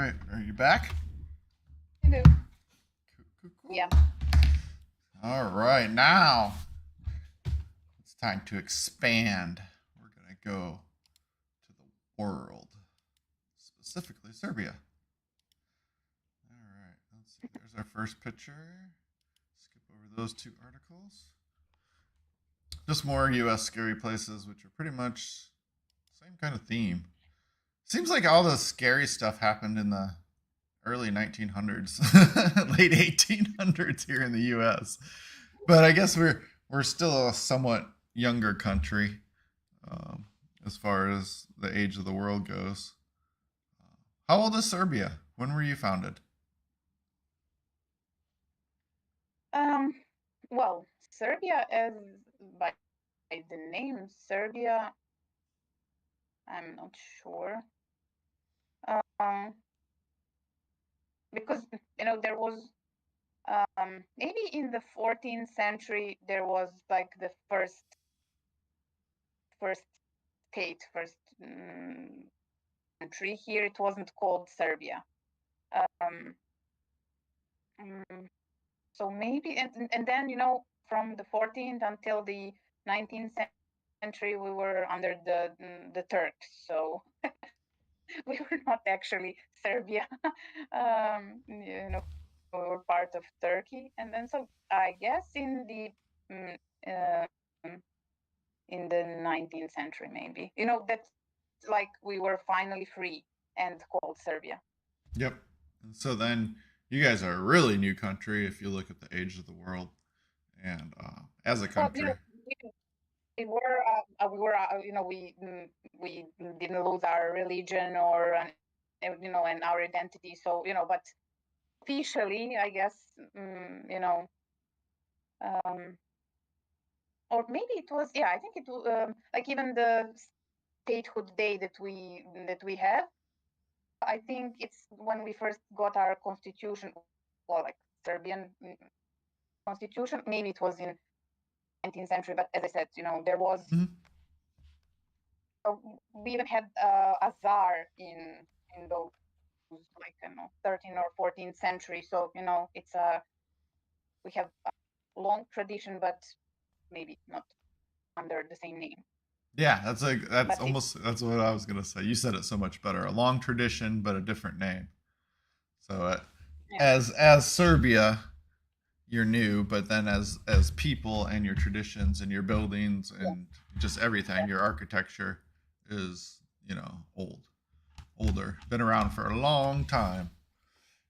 right. Are you back? Cool. Cool. Yeah. All right. Now it's time to expand. We're going to go to the world, specifically Serbia. All right. Let's see. There's our first picture. Skip over those two articles. Just more U.S. scary places, which are pretty much same kind of theme. Seems like all the scary stuff happened in the early 1900s, late 1800s here in the U.S. But I guess we're still a somewhat younger country as far as the age of the world goes. How old is Serbia? When were you founded? Well, Serbia, as by the name Serbia, I'm not sure. Because there was maybe in the 14th century there was like the first state, first country here. It wasn't called Serbia. So maybe and then from the 14th until the 19th century we were under the Turks, so we were not actually Serbia. We were part of Turkey, and then so I guess in the 19th century maybe that's like we were finally free and called Serbia. Yep. And so then you guys are a really new country if you look at the age of the world, and as a country. Well, we didn't lose our religion or and our identity. So but officially, I guess or maybe it was I think it was like even the statehood day that we have. I think it's when we first got our constitution, well, like Serbian constitution. Maybe it was in 19th century, but as I said, there was. Mm-hmm. We even had a czar in those 13th or 14th century. So it's we have a long tradition, but maybe not under the same name. Yeah, that's what I was gonna say. You said it so much better. A long tradition, but a different name. So as Serbia, you're new, but then as people and your traditions and your buildings and just everything, your architecture is older, been around for a long time.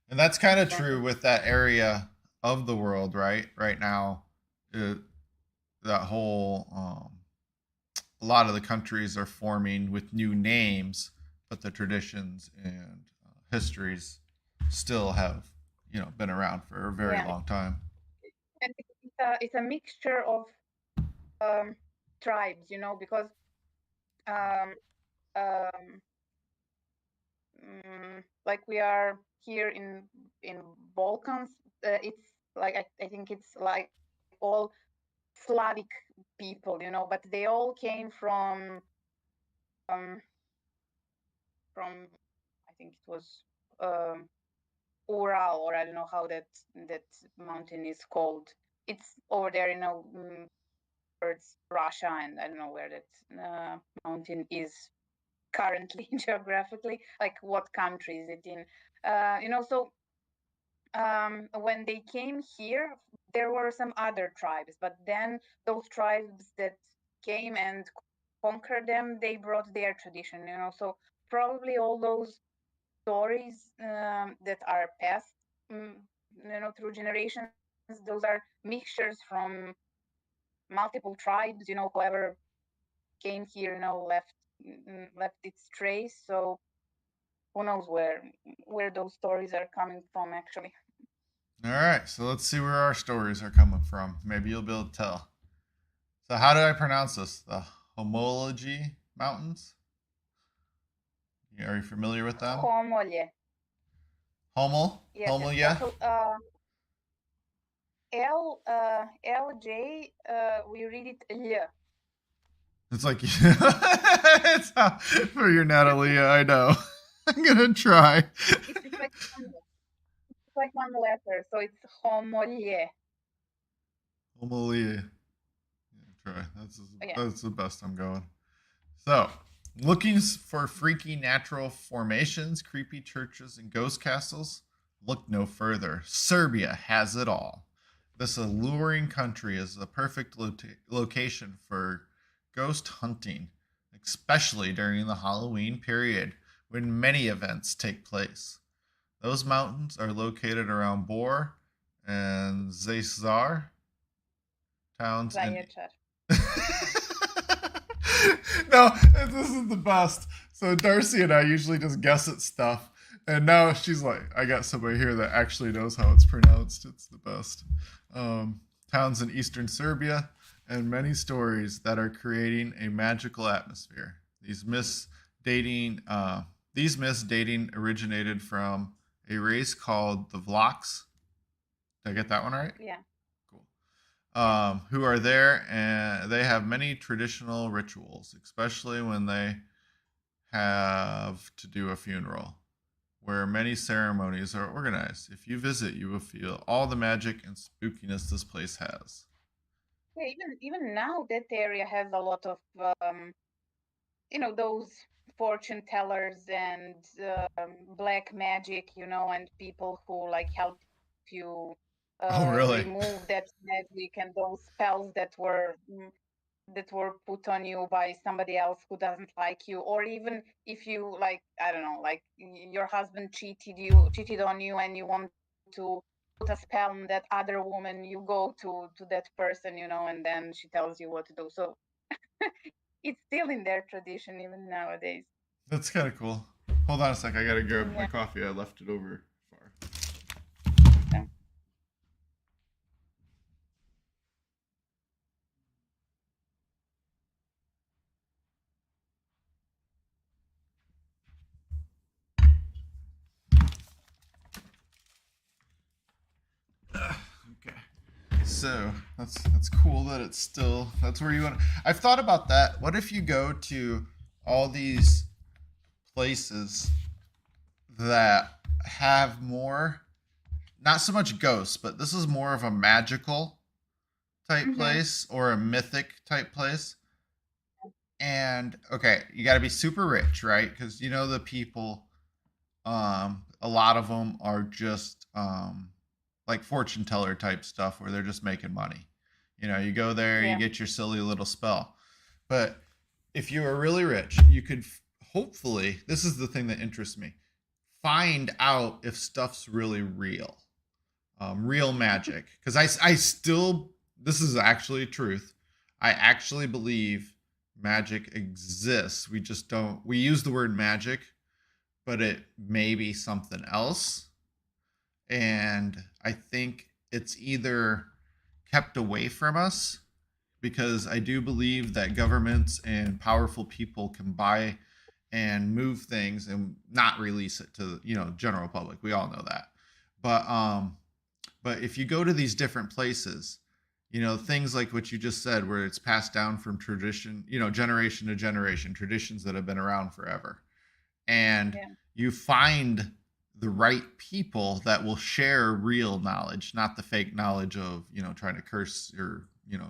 And that's kind of true with that area of the world, right? Right now, that whole a lot of the countries are forming with new names, but the traditions and histories still have been around for a very long time. And it's a mixture of tribes, because like we are here in Balkans. It's like I think it's like all Slavic people, but they all came from I think it was Ural, or I don't know how that mountain is called. It's over there, towards Russia, and I don't know where that mountain is currently geographically, like what country is it in. So when they came here, there were some other tribes, but then those tribes that came and conquered them, they brought their tradition, so probably all those stories that are passed through generations, those are mixtures from multiple tribes, whoever came here left its trace. So who knows where those stories are coming from, actually. All right, so let's see where our stories are coming from. Maybe you'll be able to tell. So how do I pronounce this? The Homology Mountains? Are you familiar with them? Homolje. Homol? Yes. Homolje? So, LJ, we read it L. It's like, it's for your Natalia, I know. I'm gonna try. It's like one letter, so it's Homolie. Homolia. Try. Yeah. That's the best I'm going. So, looking for freaky natural formations, creepy churches, and ghost castles? Look no further. Serbia has it all. This alluring country is the perfect location for ghost hunting, especially during the Halloween period when many events take place. Those mountains are located around Bor and Zazar towns in Zaječar. No, this is the best. So Darcy and I usually just guess at stuff, and now she's like, I got somebody here that actually knows how it's pronounced. It's the best. Towns in eastern Serbia, and many stories that are creating a magical atmosphere. These myths dating originated from a race called the Vlachs. Did I get that one right? Yeah. Who are there, and they have many traditional rituals, especially when they have to do a funeral, where many ceremonies are organized. If you visit, you will feel all the magic and spookiness this place has. Yeah, even now that area has a lot of those fortune tellers and black magic, and people who like help you Really? remove that magic and those spells that were put on you by somebody else who doesn't like you, or even if you, like, I don't know, like your husband cheated on you and you want to put a spell on that other woman, you go to that person, and then she tells you what to do. So it's still in their tradition even nowadays. That's kind of cool. Hold on a sec. I gotta grab my coffee. I left it over far. Yeah. Okay. So that's cool that it's still, that's where you want. I've thought about that. What if you go to all these places that have more, not so much ghosts, but this is more of a magical type place or a mythic type place. And okay, you got to be super rich, right? Because the people, a lot of them are just like fortune teller type stuff where they're just making money. You go there, you get your silly little spell. But if you are really rich, you could hopefully, this is the thing that interests me, find out if stuff's really real. Real magic. Because I still, this is actually truth. I actually believe magic exists. We just don't, we use the word magic, but it may be something else. And I think it's either kept away from us, because I do believe that governments and powerful people can buy and move things and not release it to general public. We all know that. But if you go to these different places, things like what you just said, where it's passed down from tradition, generation to generation, traditions that have been around forever, and you find the right people that will share real knowledge, not the fake knowledge of trying to curse or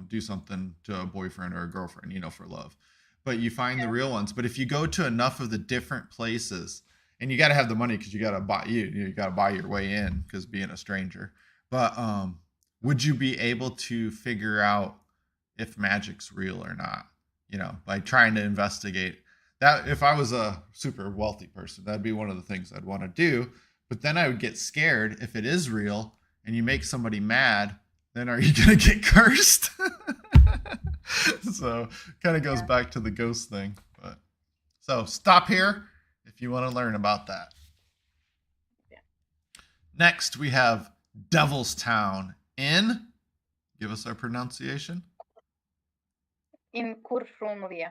do something to a boyfriend or a girlfriend for love. But you find the real ones. But if you go to enough of the different places, and you got to have the money, because you got to buy you got to buy your way in, because being a stranger. But would you be able to figure out if magic's real or not, by trying to investigate that? If I was a super wealthy person, that'd be one of the things I'd want to do. But then I would get scared if it is real and you make somebody mad, then are you going to get cursed? So kind of goes back to the ghost thing. But so stop here if you want to learn about that. Next, we have Devil's Town in, give us our pronunciation. In Kuršumlija.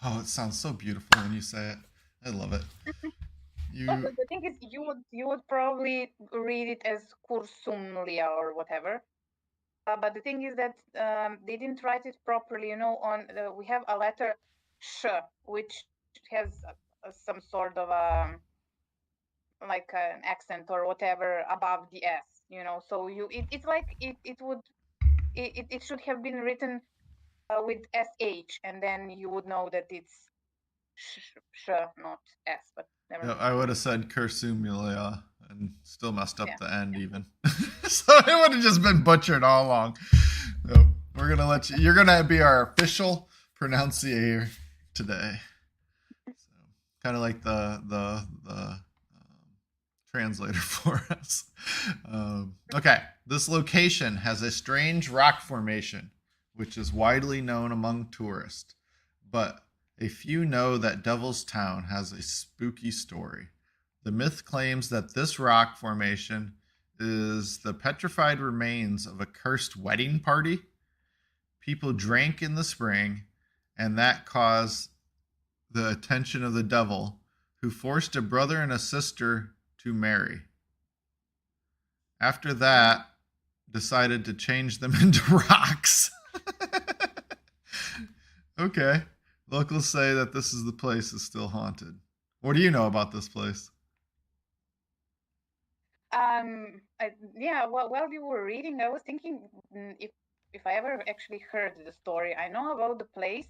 Oh, it sounds so beautiful when you say it. I love it. The thing is, you would probably read it as Kursumlija or whatever. But the thing is that they didn't write it properly. We have a letter sh, which has some sort of like an accent or whatever above the S, you know. So it's like it should have been written with SH, and then you would know that it's not S, but never Yeah, mind. I would have said Cursumulia and still messed up Yeah. the end even. So it would have just been butchered all along. So we're gonna let you. You're gonna be our official pronunciator today. So kind of like the translator for us. Okay, this location has a strange rock formation, which is widely known among tourists, but a few know that Devil's Town has a spooky story. The myth claims that this rock formation is the petrified remains of a cursed wedding party. People drank in the spring, and that caused the attention of the devil, who forced a brother and a sister to marry. After that, decided to change them into rocks. Okay. Locals say that this is the place is still haunted. What do you know about this place? Yeah. Well, while you were reading, I was thinking if I ever actually heard the story. I know about the place,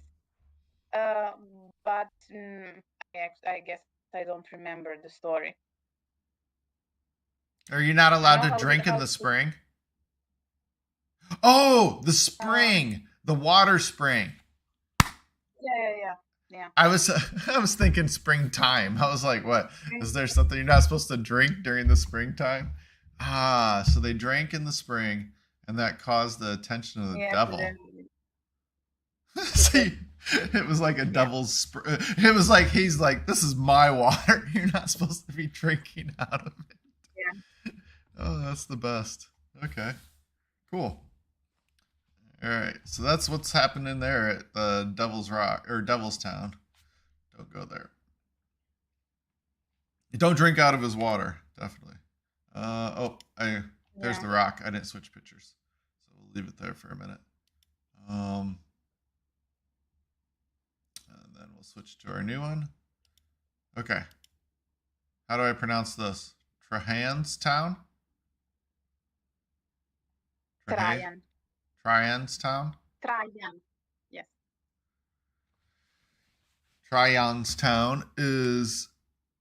but I guess I don't remember the story. Are you not allowed to drink in the spring? Oh, the spring, the water spring. Yeah. I was thinking springtime. I was like, what? Is there something you're not supposed to drink during the springtime? Ah, so they drank in the spring, and that caused the attention of the devil. See, it was like a devil's. It was like he's like, this is my water. You're not supposed to be drinking out of it. Yeah. Oh, that's the best. Okay, cool. All right, so that's what's happening there at the Devil's Rock or Devil's Town. Don't go there. Don't drink out of his water, definitely. There's the rock. I didn't switch pictures, so we'll leave it there for a minute. And then we'll switch to our new one. Okay. How do I pronounce this? Trajan's Town? Trajan. Trajan's Town? Trajan. Yes. Trajan's Town is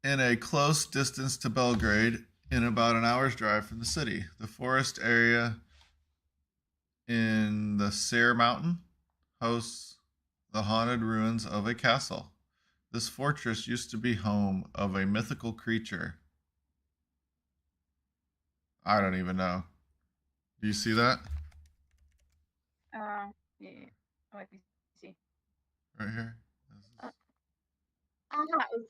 in a close distance to Belgrade, in about an hour's drive from the city. The forest area in the Sayre Mountain hosts the haunted ruins of a castle. This fortress used to be home of a mythical creature. I don't even know. Do you see that? Yeah. Let me see. Right here.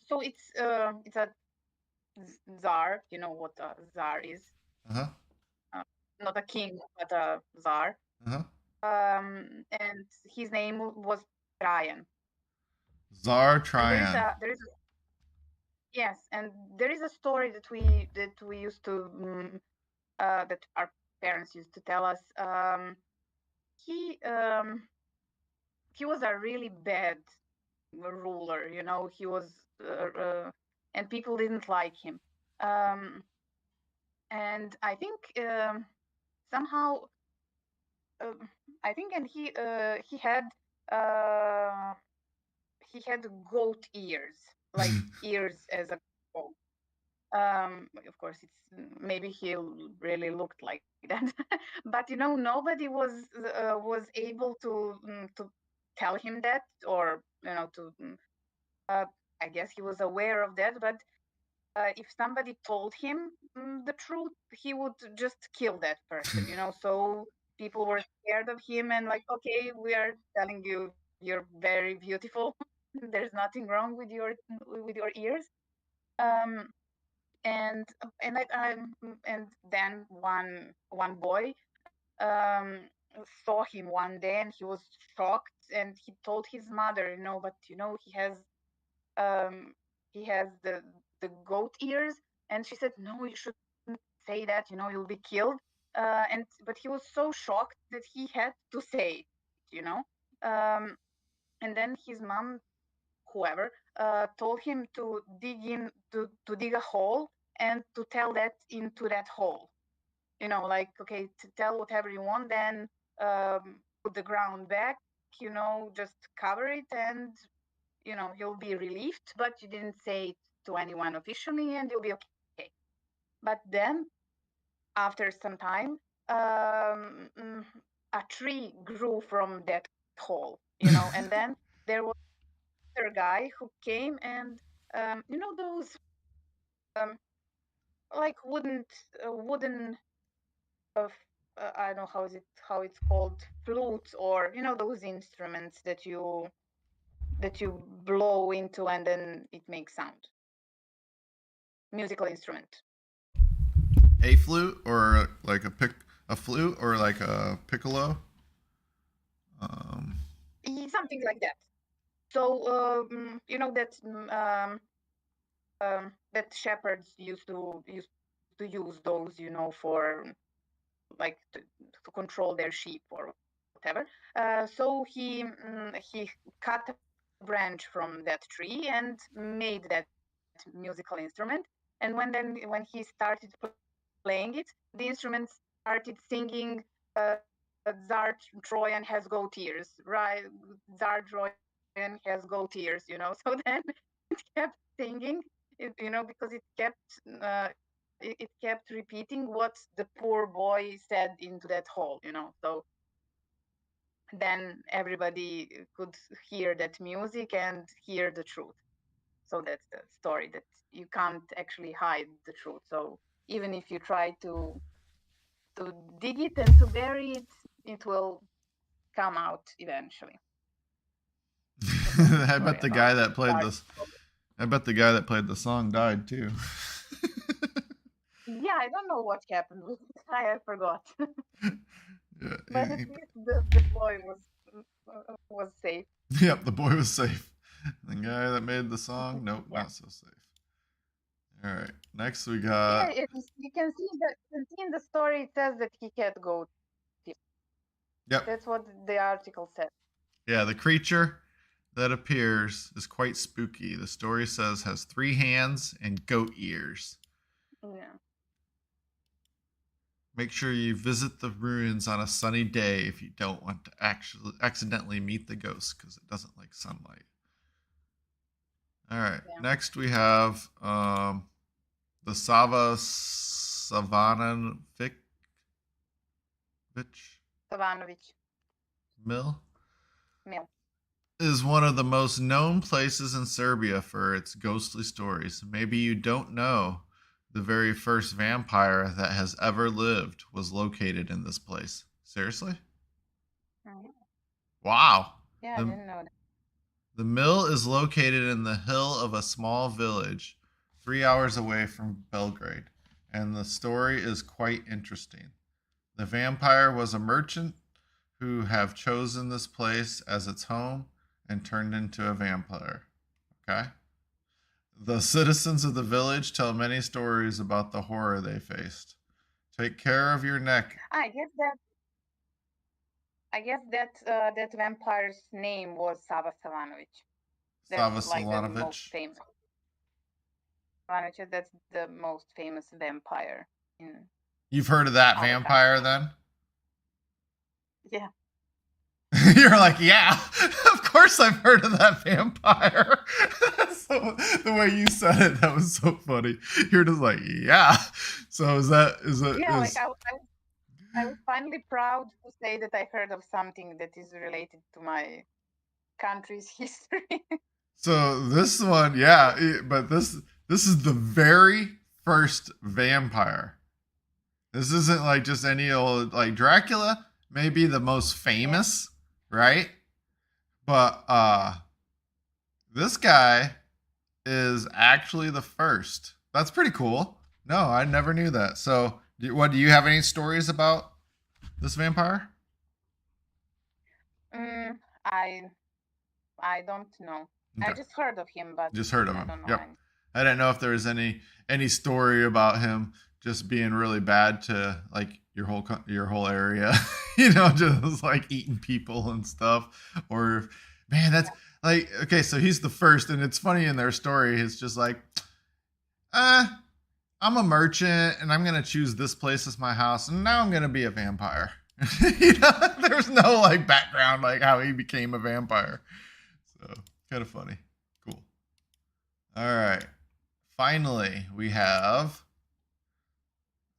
So it's a czar. You know what a czar is? Not a king, but a czar. And his name was Trajan. Tsar Trajan. Yes, and there is a story that we used to that our parents used to tell us. He was a really bad ruler. You know, he was, and people didn't like him. And I think somehow, I think, and he had goat ears, like ears as a goat. Of course, it's maybe he really looked like that, but you know, nobody was able to tell him that, or you know, to I guess he was aware of that, but if somebody told him the truth, he would just kill that person, you know. So people were scared of him, and like, okay, we are telling you, you're very beautiful. There's nothing wrong with your ears. And then one boy saw him one day, and he was shocked, and he told his mother, you know, but you know, he has the goat ears. And she said, no, you shouldn't say that, you know, you'll be killed. But he was so shocked that he had to say it, you know. And then his mom, whoever, told him to dig a hole and to tell that into that hole. Like, okay, to tell whatever you want, then put the ground back, just cover it, and you'll be relieved, but you didn't say it to anyone officially, and you'll be okay. But then after some time, a tree grew from that hole, and then there was another guy who came, and those like wooden I don't know how it's called, flutes, or those instruments that you blow into and then it makes sound. Musical instrument. A flute or like a flute or like a piccolo? Something like that. So that shepherds used to use those, for like to control their sheep or whatever. So he cut a branch from that tree and made that musical instrument. And when he started playing it, the instrument started singing, Tsar Troyan has goat ears, right? Tsar Troyan has goat ears, So then it kept singing, because it kept repeating what the poor boy said into that hole, So then everybody could hear that music and hear the truth. So that's the story, that you can't actually hide the truth. So even if you try to dig it and to bury it, it will come out eventually. I bet the guy that played this. I bet the guy that played the song died too. Yeah, I don't know what happened with it. I forgot. Yeah, but at least the boy was safe. Yep, the boy was safe. The guy that made the song, nope, not so safe. All right, next we got. Yeah, you can see that in the story it says that he had goat. Yep, that's what the article said. Yeah, the creature that appears is quite spooky. The story says has 3 hands and goat ears. Yeah. Make sure you visit the ruins on a sunny day if you don't want to actually accidentally meet the ghost, because it doesn't like sunlight. All right. Yeah. Next we have the Savanović Mill is one of the most known places in Serbia for its ghostly stories. Maybe you don't know the very first vampire that has ever lived was located in this place. Seriously? Wow. Yeah, I didn't know that. The mill is located in the hill of a small village 3 hours away from Belgrade, and the story is quite interesting. The vampire was a merchant who have chosen this place as its home and turned into a vampire. Okay? The citizens of the village tell many stories about the horror they faced. Take care of your neck. I guess that vampire's name was Sava Savanović. Sava Savanović. That's the most famous vampire. You've heard of that vampire then? Yeah. You're like, yeah, of course I've heard of that vampire. So the way you said it, that was so funny. You're just like, yeah. So is it? Yeah, like I was finally proud to say that I heard of something that is related to my country's history. So this one, yeah, but this is the very first vampire. This isn't like just any old, like Dracula may be the most famous, right? But this guy is actually the first. That's pretty cool. No, I never knew that. So, do you have any stories about this vampire? I don't know. Okay. I just heard of him, but just heard of him. Yep. I didn't know if there was any story about him just being really bad to like your whole area, just like eating people and stuff. Or, man, that's like, okay, so he's the first, and it's funny in their story. It's just like, I I'm a merchant and I'm gonna choose this place as my house, and now I'm gonna be a vampire. You know, there's no like background like how he became a vampire. So kind of funny. Cool. All right. Finally, we have.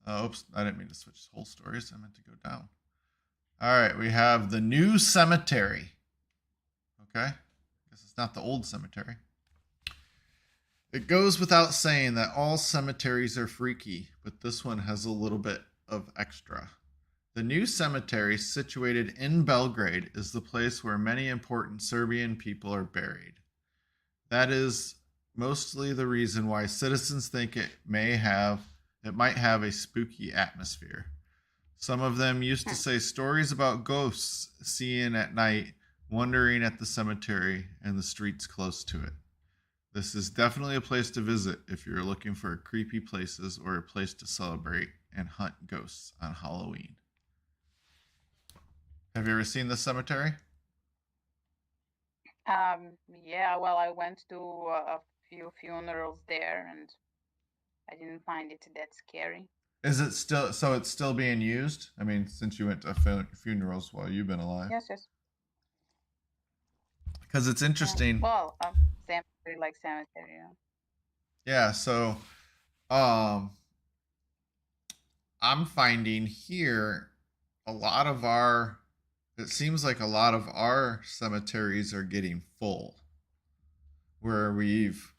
Oops, I didn't mean to switch whole stories. I meant to go down. All right, we have the new cemetery. Okay, guess it's not the old cemetery. It goes without saying that all cemeteries are freaky, but this one has a little bit of extra. The new cemetery, situated in Belgrade, is the place where many important Serbian people are buried. That is mostly the reason why citizens think it might have a spooky atmosphere. Some of them used to say stories about ghosts seen at night wandering at the cemetery and the streets close to it. This is definitely a place to visit if you're looking for creepy places or a place to celebrate and hunt ghosts on Halloween. Have you ever seen this cemetery? Yeah, well, I went to a few funerals there and I didn't find it that scary. Is it still, so it's still being used? I mean, since you went to funerals while you've been alive. Yes, yes. Because it's interesting. Well, cemetery like cemetery. Yeah, so I'm finding here it seems like a lot of our cemeteries are getting full, where we've,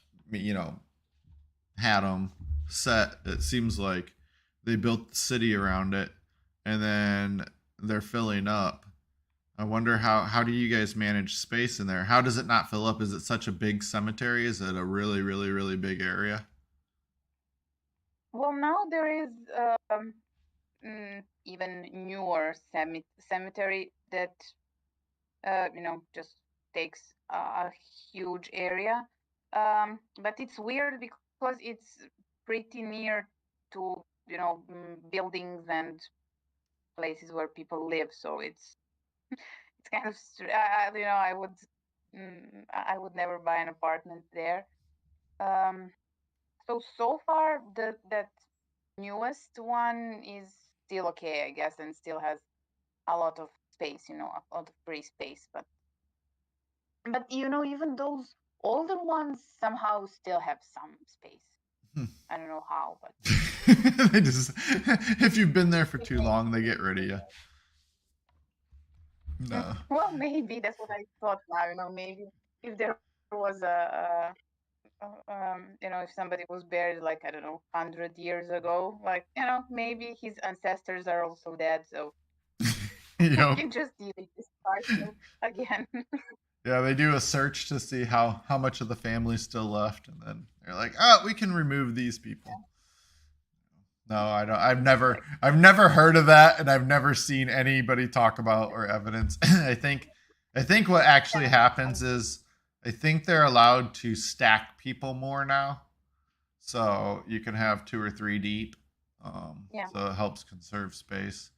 had them set. It seems like they built the city around it and then they're filling up. I wonder how do you guys manage space in there? How does it not fill up? Is it such a big cemetery? Is it a really, really, really big area? Well, now there is even newer cemetery that just takes a huge area. But it's weird because it's pretty near to buildings and places where people live. So it's kind of I would never buy an apartment there. So far that newest one is still okay, I guess, and still has a lot of space, a lot of free space. But even those older ones somehow still have some space. I don't know how, but they just, if you've been there for too long, they get rid of you. No. Well, maybe that's what I thought now. Maybe if there was if somebody was buried like, I don't know, 100 years ago, like, maybe his ancestors are also dead, so you can just start again. Yeah, they do a search to see how much of the family's still left, and then they're like, "Oh, we can remove these people." No, I don't. I've never heard of that, and I've never seen anybody talk about or evidence. I think what actually happens is I think they're allowed to stack people more now, so you can have 2 or 3 deep. So it helps conserve space.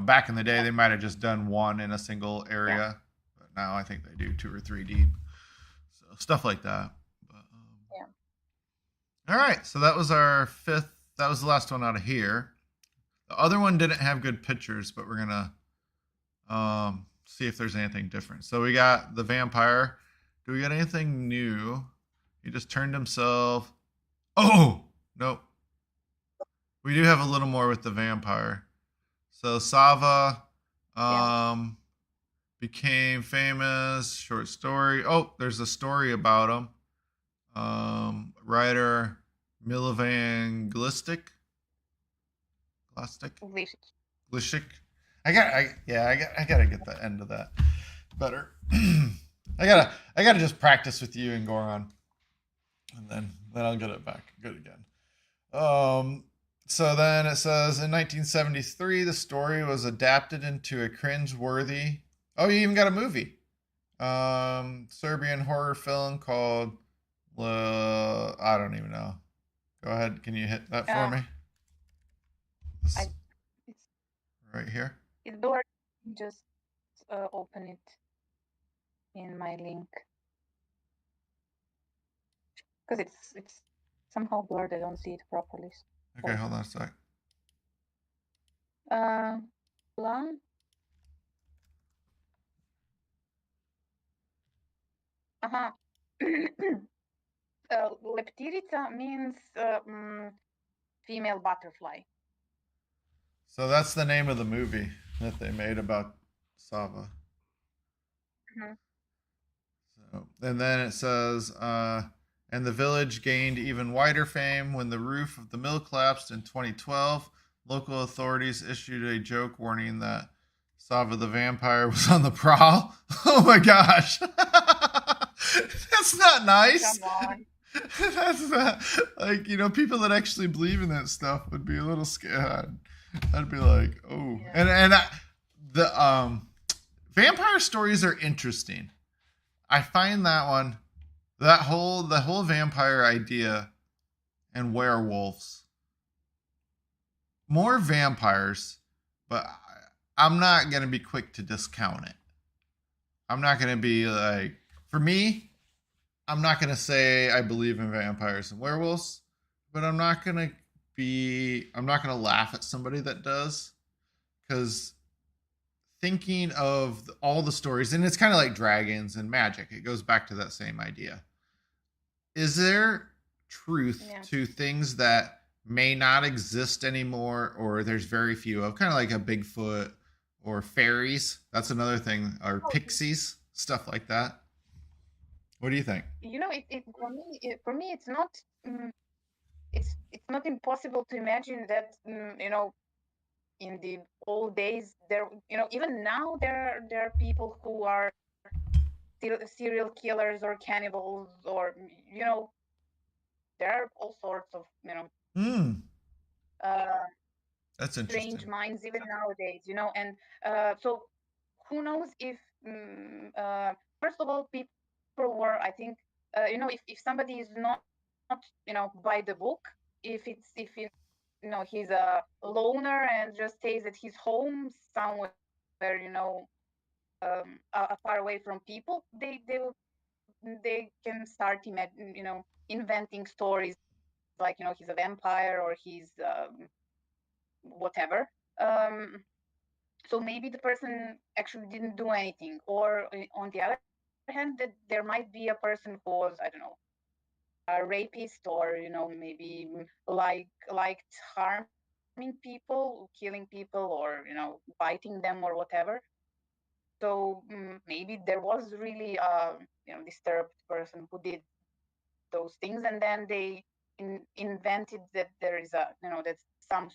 Back in the day, they might have just done one in a single area, but now I think they do 2 or 3 deep. So stuff like that. But, All right, so that was our 5th. That was the last one out of here. The other one didn't have good pictures, but we're gonna see if there's anything different. So we got the vampire. Do we got anything new? He just turned himself. Oh, nope. We do have a little more with the vampire. So Sava became famous. Short story. Oh, there's a story about him. Writer Milovan Glistic. Glishik. I gotta get the end of that better. I gotta just practice with you and Goran, and then I'll get it back good again. So then it says in 1973 the story was adapted into a cringe-worthy. Oh, you even got a movie. Serbian horror film called. I don't even know. Go ahead. Can you hit that for me? Right here. It's blurred. Just open it in my link because it's somehow blurred. I don't see it properly. Okay, hold on a sec. Lung. Uh-huh. Leptirica means female butterfly. So that's the name of the movie that they made about Sava. Mhm. So, and then it says, and the village gained even wider fame when the roof of the mill collapsed in 2012. Local authorities issued a joke warning that Sava the vampire was on the prowl. Oh my gosh. That's not nice. Come on. That's not like, people that actually believe in that stuff would be a little scared. I'd be like, oh, Yeah. the vampire stories are interesting. I find that one, the whole vampire idea and werewolves, more vampires, but I'm not gonna be quick to discount it. I'm not gonna be like, for me, I'm not gonna say I believe in vampires and werewolves, but I'm not gonna laugh at somebody that does, because thinking of all the stories, and it's kind of like dragons and magic, it goes back to that same idea. Is there truth to things that may not exist anymore, or there's very few of, kind of like a Bigfoot or fairies? That's another thing, or pixies, stuff like that. What do you think? For me, it's not. It's not impossible to imagine that. In the old days, there. Even now, there are people who are serial killers or cannibals, or there are all sorts of uh, That's interesting. strange minds even nowadays. And so who knows if first of all, people were, I think, if somebody is not by the book, if he's a loner and just stays at his home somewhere, far away from people, they can start inventing stories like he's a vampire or he's whatever. So maybe the person actually didn't do anything, or on the other hand, that there might be a person who was, I don't know, a rapist, or maybe liked harming people, killing people, or biting them or whatever. So maybe there was really a disturbed person who did those things, and then they invented that there is that's some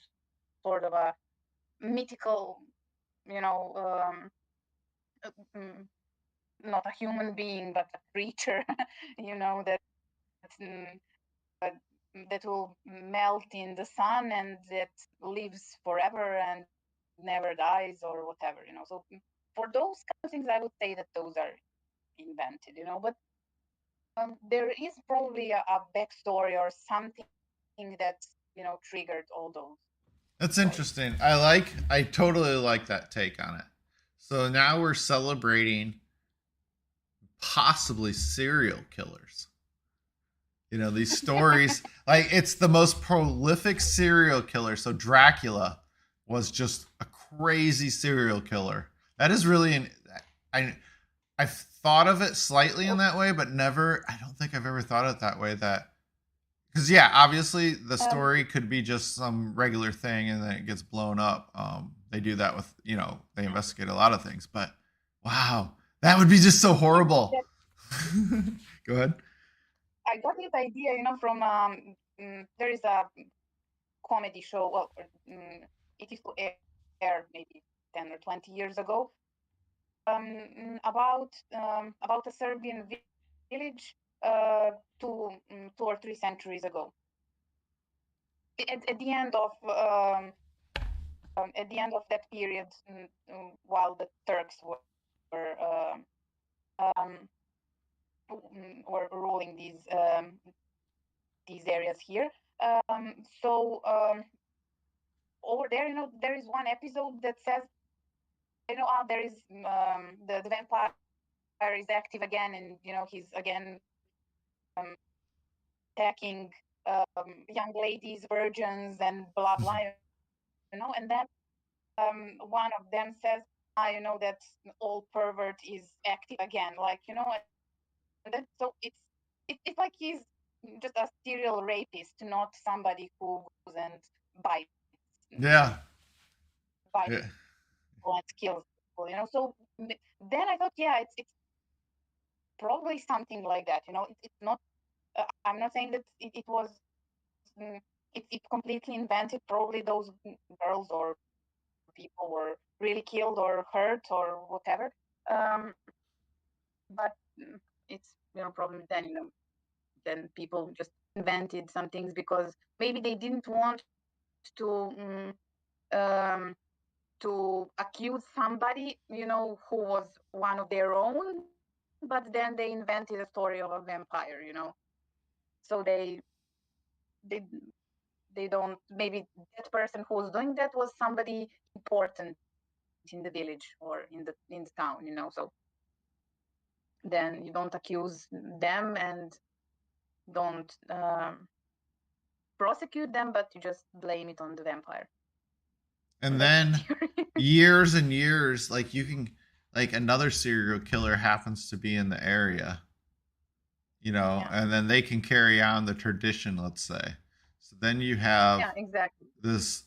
sort of a mythical, mm, not a human being but a creature, that mm, uh, that will melt in the sun and that lives forever and never dies or whatever. So for those kind of things, I would say that those are invented. But there is probably a backstory or something that triggered all those. That's interesting. I totally like that take on it. So now we're celebrating possibly serial killers. These stories, like, it's the most prolific serial killer. So Dracula was just a crazy serial killer. That is really I've thought of it slightly in that way, but never, I don't think I've ever thought of it that way, that because yeah, obviously the story could be just some regular thing and then it gets blown up. They do that with, they investigate a lot of things, but wow, that would be just so horrible. Go ahead. I got this idea, from there is a comedy show. Well, it is to air maybe 10 or 20 years ago, about a Serbian village 2 or 3 centuries ago. At the end of that period, while the Turks were ruling these areas here. So over there, there is one episode that says, there is the vampire is active again, and he's again attacking young ladies, virgins, and blah blah. And then one of them says, that old pervert is active again, and then so it's like he's just a serial rapist, not somebody who goes and bites Yeah. bites Yeah. people and kills people. So then I thought, yeah, it's probably something like that. It's not. I'm not saying that it was. It completely invented. Probably those girls or people were really killed or hurt or whatever. But it's probably then people just invented some things because maybe they didn't want to to accuse somebody who was one of their own, but then they invented a story of a vampire. So they they don't, maybe that person who was doing that was somebody important in the village or in the town. So then you don't accuse them and don't prosecute them, but you just blame it on the vampire. And then years and years, like another serial killer happens to be in the area, Yeah. and then they can carry on the tradition, let's say. So then you have exactly this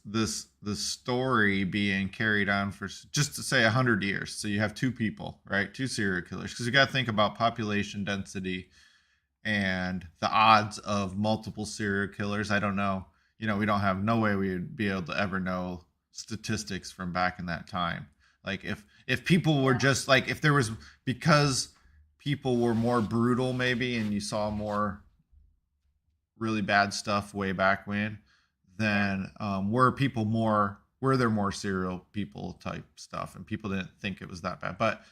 story being carried on for, just to say, 100 years. So you have two people, right? Two serial killers, because you got to think about population density and the odds of multiple serial killers. I don't know. We don't have, no way we would be able to ever know statistics from back in that time. Like if people were just like, if there was, because people were more brutal maybe, and you saw more really bad stuff way back when, then were there more serial people type stuff, and people didn't think it was that bad. But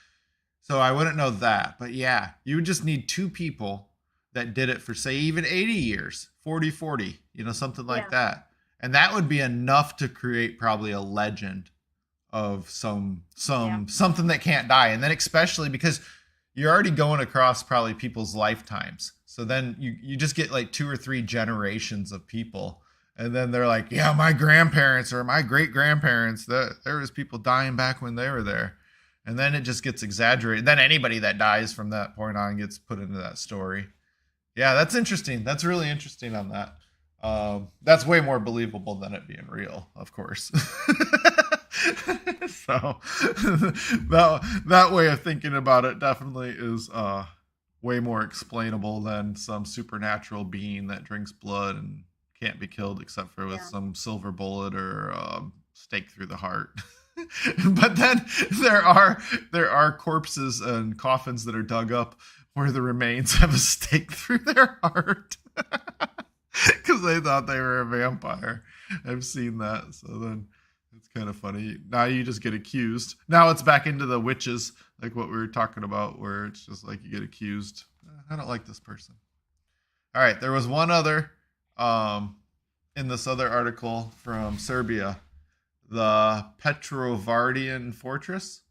so I wouldn't know that. But yeah, you would just need two people that did it for, say, even 80 years, 40, something like that. And that would be enough to create probably a legend of something that can't die. And then especially because you're already going across probably people's lifetimes. So then you just get like 2 or 3 generations of people. And then they're like, yeah, my grandparents or my great grandparents, there was people dying back when they were there. And then it just gets exaggerated. Then anybody that dies from that point on gets put into that story. Yeah, that's interesting. That's really interesting on that. That's way more believable than it being real, of course. So that way of thinking about it definitely is way more explainable than some supernatural being that drinks blood and can't be killed except for with some silver bullet or stake through the heart. But then there are corpses and coffins that are dug up where the remains have a stake through their heart because they thought they were a vampire. I've seen that. So then it's kind of funny. Now you just get accused. Now it's back into the witches, like what we were talking about, where it's just like you get accused. I don't like this person. All right. There was one other in this other article from Serbia, the Petrovardian Fortress.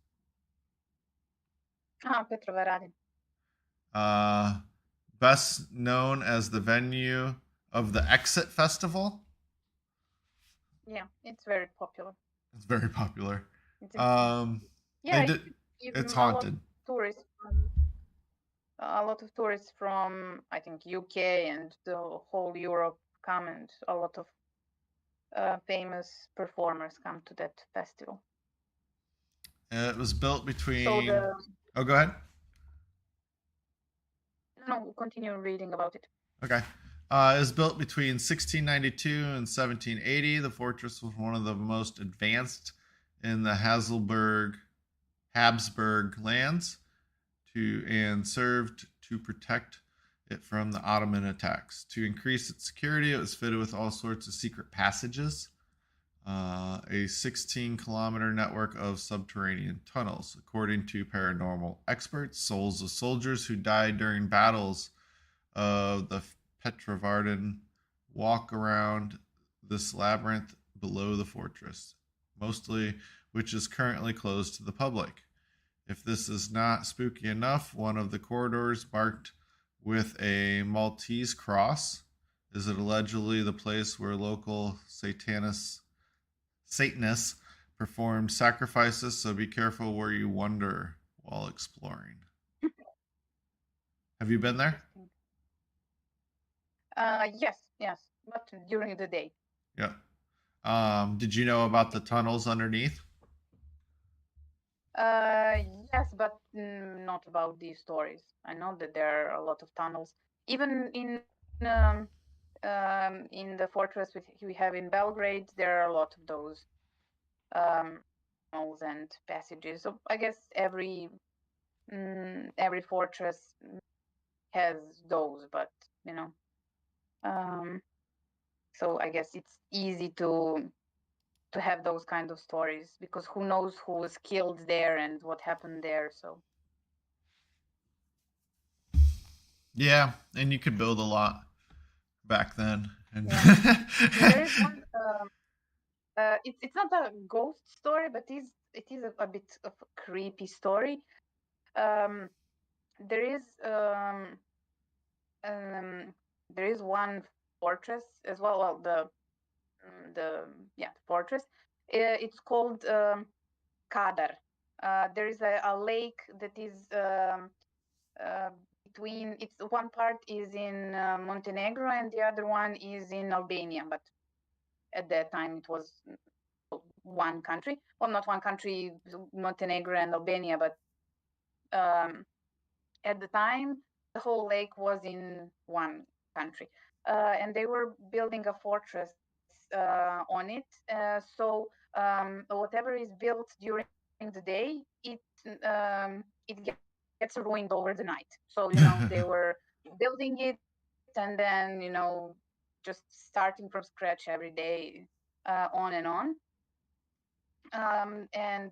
Petrovaradin. Best known as the venue of the Exit Festival. Yeah, it's very popular. It's very popular. It's haunted. A lot of tourists from, I think, UK and the whole Europe come, and a lot of famous performers come to that festival. It was built between... Oh, go ahead. No, continue reading about it. Okay. It was built between 1692 and 1780. The fortress was one of the most advanced in the Habsburg lands and served to protect it from the Ottoman attacks. To increase its security, it was fitted with all sorts of secret passages, a 16-kilometer network of subterranean tunnels. According to paranormal experts, souls of soldiers who died during battles of the Petrovarden walk around this labyrinth below the fortress, mostly which is currently closed to the public. If this is not spooky enough, one of the corridors marked with a Maltese cross Is it allegedly the place where local Satanists performed sacrifices? So be careful where you wander while exploring. Have you been there? Yes, but during the day. Yeah. Did you know about the tunnels underneath? Yes, but not about these stories. I know that there are a lot of tunnels, even in the fortress we have in Belgrade. There are a lot of those tunnels and passages. So I guess every fortress has those, but so I guess it's easy to have those kind of stories, because who knows who was killed there and what happened there. So Yeah, and you could build a lot back then. And yeah. There is one. It's not a ghost story, but it is a bit of a creepy story. There is one fortress as well. Well, the fortress. It's called Kadar. There is a lake that is between. It's one part is in Montenegro and the other one is in Albania. But at that time it was one country. Well, not one country, Montenegro and Albania, but at the time the whole lake was in one country, and they were building a fortress on it. So whatever is built during the day, it gets ruined over the night. So they were building it, and then just starting from scratch every day, on and on. And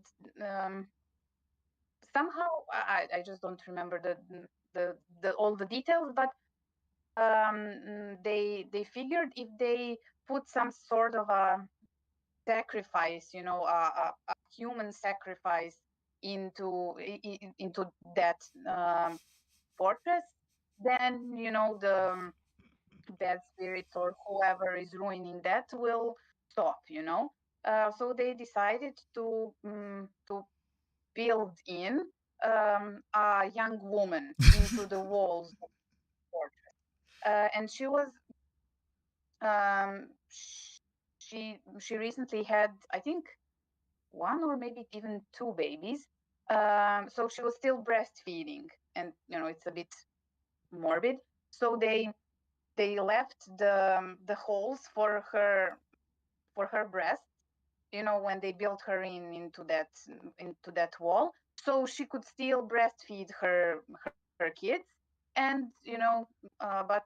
somehow I just don't remember the all the details, but they figured if they put some sort of a sacrifice, a human sacrifice into that fortress, then the bad spirits or whoever is ruining that will stop. So they decided to build in a young woman into the walls of the fortress, and she was she recently had, I think, one or maybe even two babies. So she was still breastfeeding, and it's a bit morbid. So they left the holes for her breast, when they built her into that wall, so she could still breastfeed her kids. And but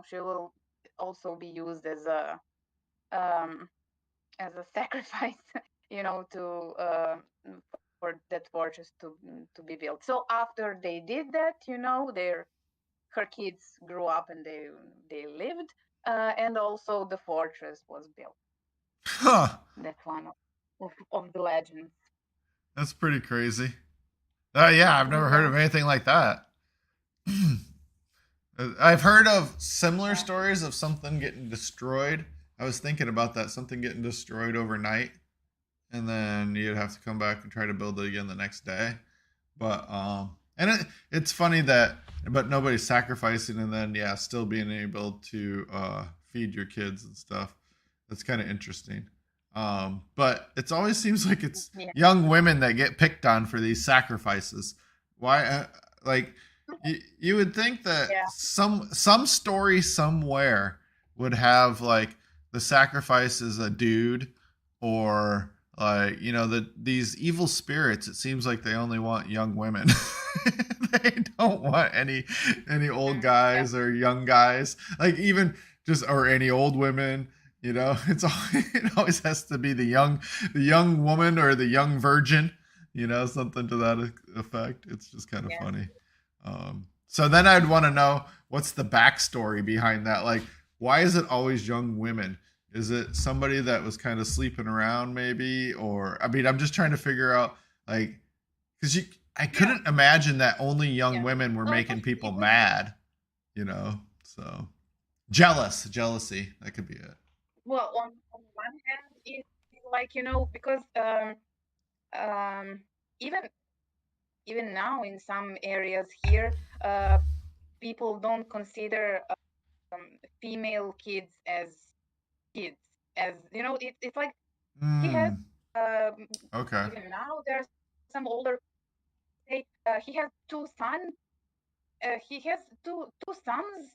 she will also be used as a sacrifice, to for that fortress to be built. So after they did that, her kids grew up and they lived, and also the fortress was built. Huh. That's one of the legends. That's pretty crazy. Yeah, I've never heard of anything like that. I've heard of similar stories of something getting destroyed. I was thinking about that, something getting destroyed overnight, and then you'd have to come back and try to build it again the next day. But and it's funny that, but nobody's sacrificing, and then still being able to feed your kids and stuff. That's kind of interesting. But it always seems like it's young women that get picked on for these sacrifices. Why? Like you would think that some story somewhere would have like the sacrifice is a dude, or like these evil spirits. It seems like they only want young women. They don't want any old guys or young guys, like even just, or any old women. It always has to be the young woman or the young virgin, something to that effect. It's just kind of funny. So then I'd want to know, what's the backstory behind that? Like, why is it always young women? Is it somebody that was kind of sleeping around maybe? Or, I mean, I'm just trying to figure out, like, because I couldn't imagine that only young women were making people mad, so. Jealousy. That could be it. Well, on one hand, it's like, because um, even even now in some areas here, people don't consider female kids as kids. As it's like he has Hmm. Okay. even now there's some older say he has two sons. He has two sons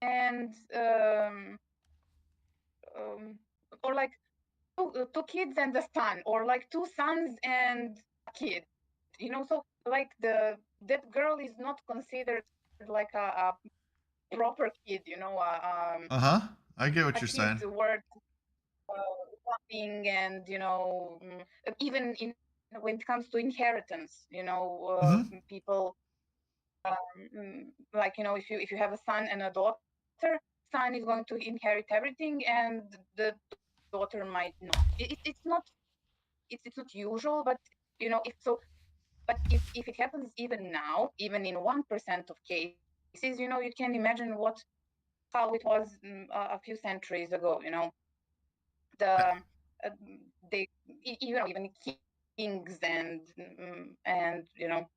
and um, or like two kids and a son, or like two sons and a kid. So like that girl is not considered like a proper kid. Uh-huh. I get what A you're kid saying. worth loving, and even in when it comes to inheritance, Mm-hmm. people like if you have a son and a daughter, son is going to inherit everything, and the daughter might not. It's not usual, but if so. But if it happens even now, even in 1% of cases, you can imagine how it was a few centuries ago. The uh, they even kings and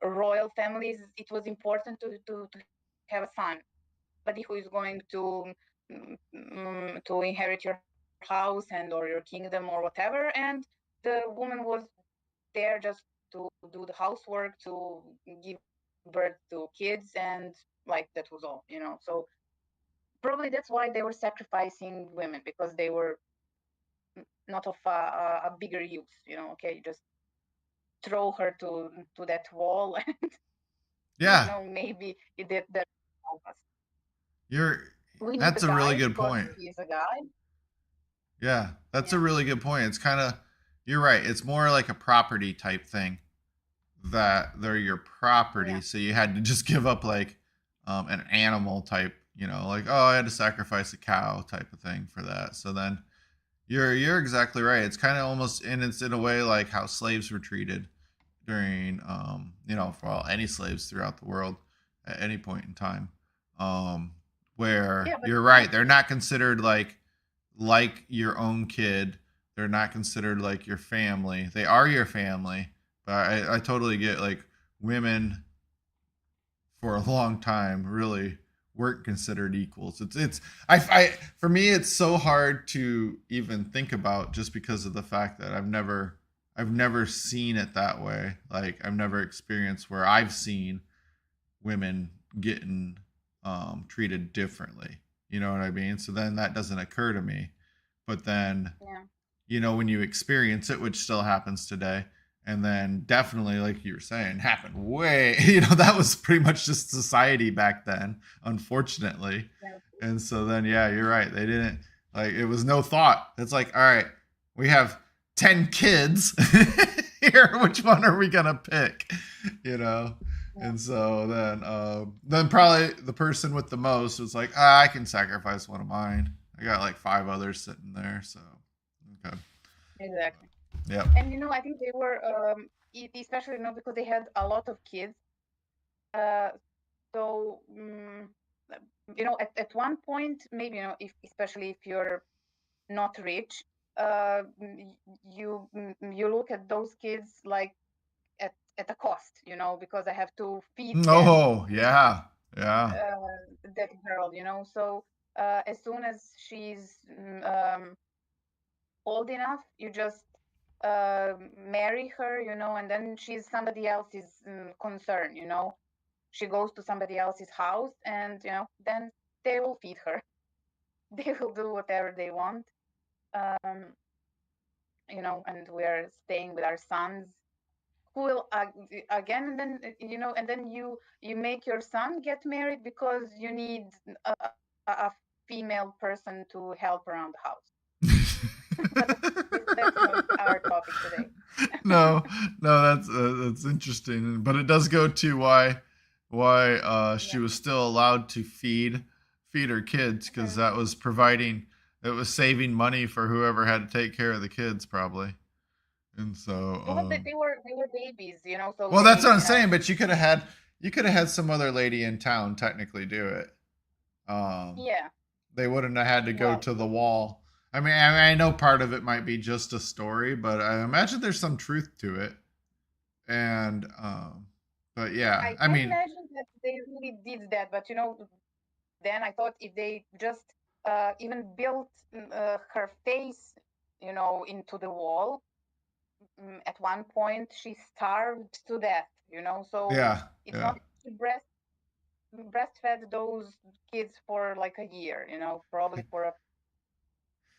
royal families, it was important to have a son. But who is going to inherit your house and or your kingdom or whatever, and the woman was there just to do the housework, to give birth to kids, and like that was all. So probably that's why they were sacrificing women, because they were not of a bigger use. Okay, just throw her to that wall, and Yeah. maybe it did that help us. You're We need the that's a really guy good because point. he's a guy. Yeah, that's a Yeah, really good point. It's kind of you're right. It's more like a property type thing that they're your property, yeah, so you had to just give up like an animal type, like oh, I had to sacrifice a cow type of thing for that. So then you're exactly right. It's kind of almost and it's in a way like how slaves were treated during for any slaves throughout the world at any point in time. Um where yeah. But you're right, they're not considered like your own kid. They're not considered like your family. They are your family, but I totally get like women for a long time really weren't considered equals. I for me it's so hard to even think about just because of the fact that I've never seen it that way. Like I've never experienced where I've seen women getting treated differently. You know what I mean? So then that doesn't occur to me. But then yeah, when you experience it, which still happens today, and then definitely, like you were saying, happened way, that was pretty much just society back then, unfortunately. yeah, And so then, yeah, you're right. They didn't, like, it was no thought. It's like, all right, we have 10 kids here. Which one are we going to pick? You know? yeah. And so then probably the person with the most was like, I can sacrifice one of mine. I got like 5 others sitting there. So, okay. Exactly. Yep. And I think they were especially because they had a lot of kids. Uh, so at one point, maybe especially if you're not rich, you look at those kids like at a cost, because I have to feed them, Oh, yeah. Yeah. that girl, so as soon as she's old enough, you just marry her, and then she's somebody else's concern. She goes to somebody else's house, and then they will feed her. They will do whatever they want. um and we're staying with our sons, who will again, and then and then you make your son get married because you need a female person to help around the house. But that's not our topic today. No, no, that's interesting, but it does go to why she Yeah, was still allowed to feed her kids because mhm. that was providing it was saving money for whoever had to take care of the kids probably. And so Well, they were babies, so well, that's what I'm they saying, but you could have had some other lady in town technically do it. Um yeah, they wouldn't have had to go Well, to the wall. I know part of it might be just a story, but I imagine there's some truth to it. And but yeah, I can imagine that they really did that, but then I thought if they just even built her face, into the wall, at one point she starved to death, so yeah, it's yeah. not she breastfed those kids for like a year, probably for a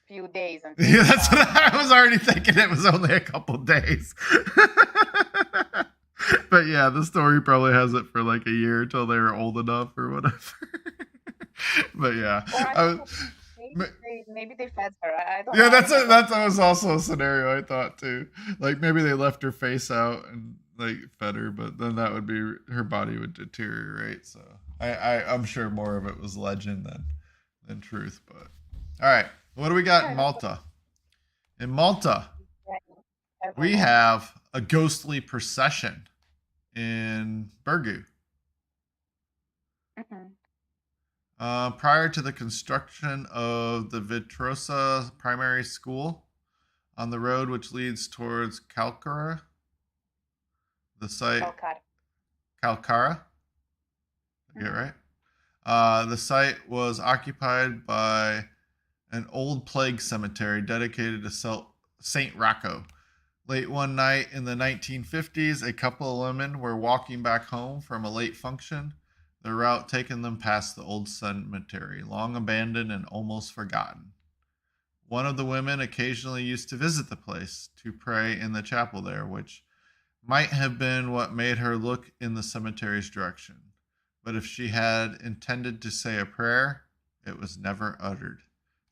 few days until Yeah, they that's what died. I was already thinking. It was only a couple days. But yeah, the story probably has it for like a year until they were old enough or whatever. But yeah, Or I I don't was, know, maybe they fed her. I don't know. yeah, I never. that was also a scenario I thought too. Like maybe they left her face out and like fed her, but then that would be her body would deteriorate. So I'm sure more of it was legend than truth. But all right, what do we got in Yeah, that's what Malta? In Malta, I have we have a ghostly procession in Burgu. Mhm. Prior to the construction of the Vitrosa Primary School on the road which leads towards Calcara, the site Calcutta. Calcara, get it Mhm. right? The site was occupied by an old plague cemetery dedicated to Saint Rocco. Late one night in the 1950s, a couple of women were walking back home from a late function, the route taking them past the old cemetery, long abandoned and almost forgotten. One of the women occasionally used to visit the place to pray in the chapel there, which might have been what made her look in the cemetery's direction. But if she had intended to say a prayer, it was never uttered,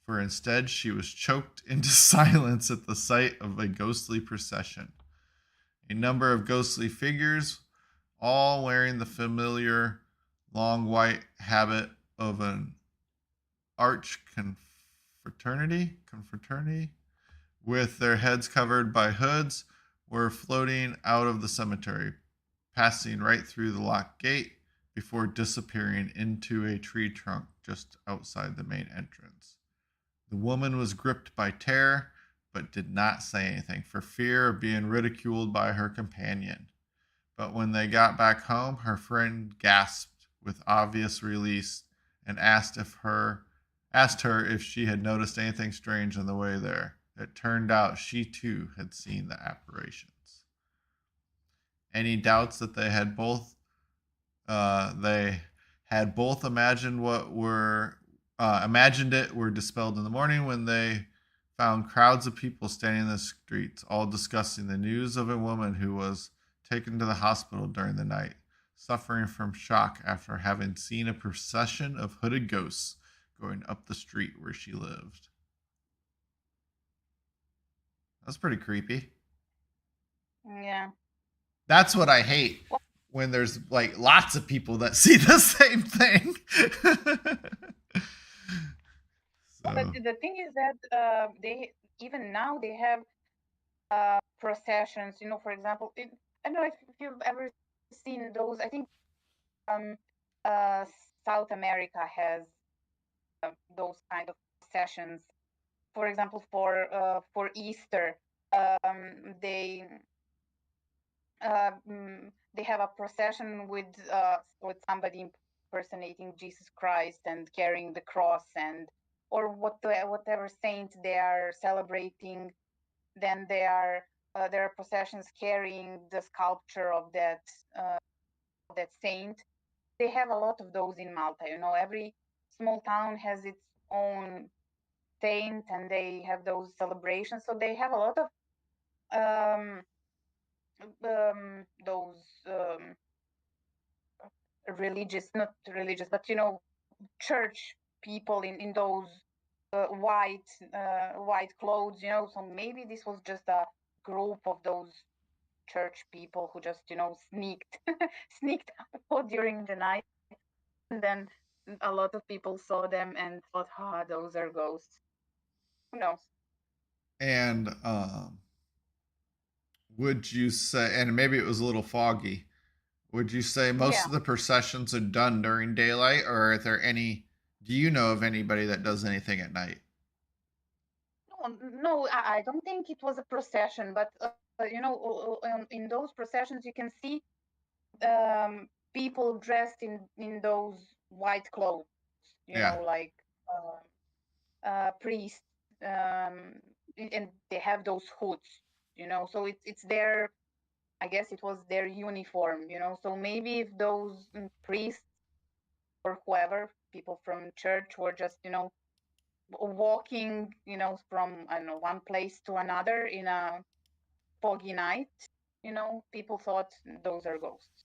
for instead she was choked into silence at the sight of a ghostly procession. A number of ghostly figures, all wearing the familiar long white habit of an arch confraternity, with their heads covered by hoods, were floating out of the cemetery, passing right through the locked gate before disappearing into a tree trunk just outside the main entrance. The woman was gripped by terror, but did not say anything for fear of being ridiculed by her companion. But when they got back home, her friend gasped with obvious relief and asked her if she had noticed anything strange on the way there. It turned out she too had seen the apparitions. Any doubts that they had both imagined it were dispelled in the morning when they found crowds of people standing in the streets, all discussing the news of a woman who was taken to the hospital during the night, suffering from shock after having seen a procession of hooded ghosts going up the street where she lived. That's pretty creepy. Yeah. That's what I hate Well, when there's like lots of people that see the same thing. but So, the thing is that they even now they have processions. For example, I don't know if you've ever seen those. I think um, uh, South America has those kind of processions. For example, for Easter, they they have a procession with somebody impersonating Jesus Christ and carrying the cross or whatever saint they are celebrating. Then there are processions carrying the sculpture of that saint. They have a lot of those in Malta. Every small town has its own saint, and they have those celebrations. So they have a lot of um, those religious, not religious, but church people in those white clothes. So maybe this was just a group of those church people who just sneaked sneaked out during the night, and then a lot of people saw them and thought, those are ghosts. Who knows? and would you say, and maybe it was a little foggy, would you say most Yeah. of the processions are done during daylight, or are there any Do you know of anybody that does anything at night? No, I don't think it was a procession, but in those processions you can see people dressed in those white clothes, Yeah. like priests, and they have those hoods, so it's their, I guess it was their uniform, so maybe if those priests or whoever, people from church were just, walking, from, I don't know, one place to another in a foggy night, people thought those are ghosts.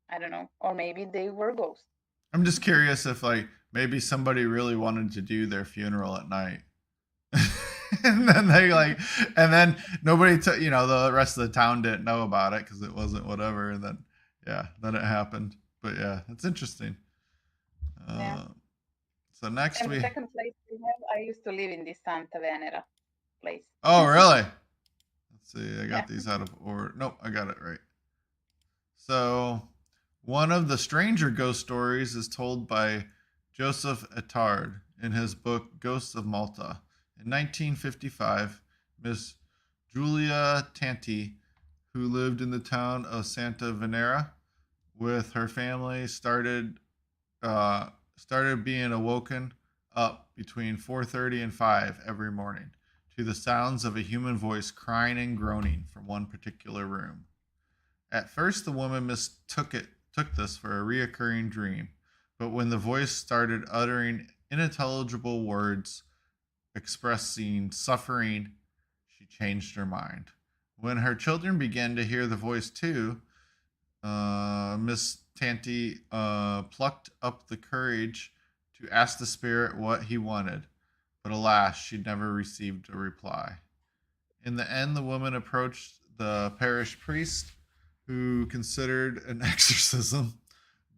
I don't know. Or maybe they were ghosts. I'm just curious if like maybe somebody really wanted to do their funeral at night. And then they like, and then nobody, the rest of the town didn't know about it because it wasn't whatever. And then, yeah, then it happened. But yeah, it's interesting. Yeah. So next And the second place we have, I used to live in this Santa Venera place. Oh, really? Let's see. I got these out of order. Nope, I got it right. So one of the stranger ghost stories is told by Joseph Ettard in his book Ghosts of Malta. In 1955, Miss Giulia Tanti, who lived in the town of Santa Venera with her family, started being awoken up between 4:30 and 5 every morning to the sounds of a human voice crying and groaning from one particular room. At first, the woman took this for a reoccurring dream, but when the voice started uttering unintelligible words expressing suffering, she changed her mind. When her children began to hear the voice too, Miss Tanti plucked up the courage to ask the spirit what he wanted, but alas, she never received a reply. In the end, the woman approached the parish priest, who considered an exorcism.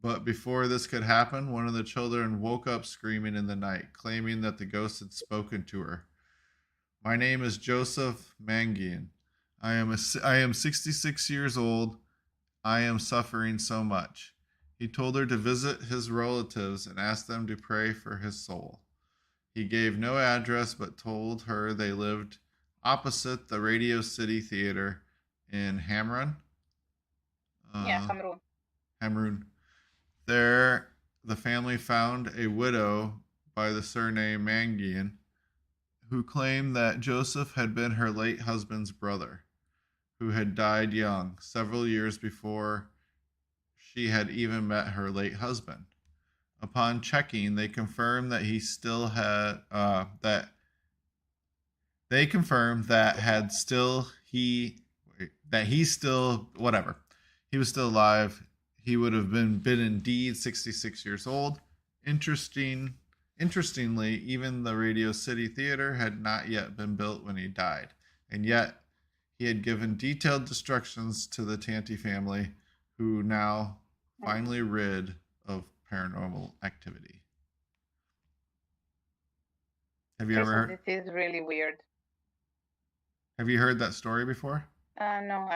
But before this could happen, one of the children woke up screaming in the night, claiming that the ghost had spoken to her. My name is Joseph Mangian. I am 66 years old. I am suffering so much. He told her to visit his relatives and ask them to pray for his soul. He gave no address but told her they lived opposite the Radio City Theater in Hamrun. Hamrun. There, the family found a widow by the surname Mangian, who claimed that Joseph had been her late husband's brother, who had died young, several years before she had even met her late husband. Upon checking, they confirmed that he still had he was still alive. He would have been indeed 66 years old. Interestingly, even the Radio City Theater had not yet been built when he died, and yet he had given detailed instructions to the Tanti family, who now finally rid of paranormal activity. Have you ever heard? This is really weird. Have you heard that story before? No,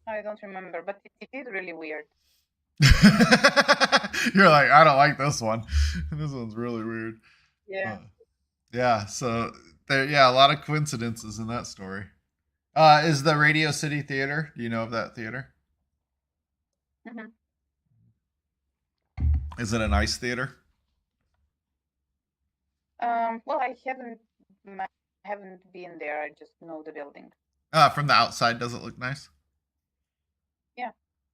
I don't remember, but it is really weird. You're like, I don't like this one. This one's really weird. Yeah. Yeah. So there, a lot of coincidences in that story. Is the Radio City Theater? Do you know of that theater? Mm-hmm. Is it a nice theater? Well, I haven't been there. I just know the building. From the outside, does it look nice? Yeah.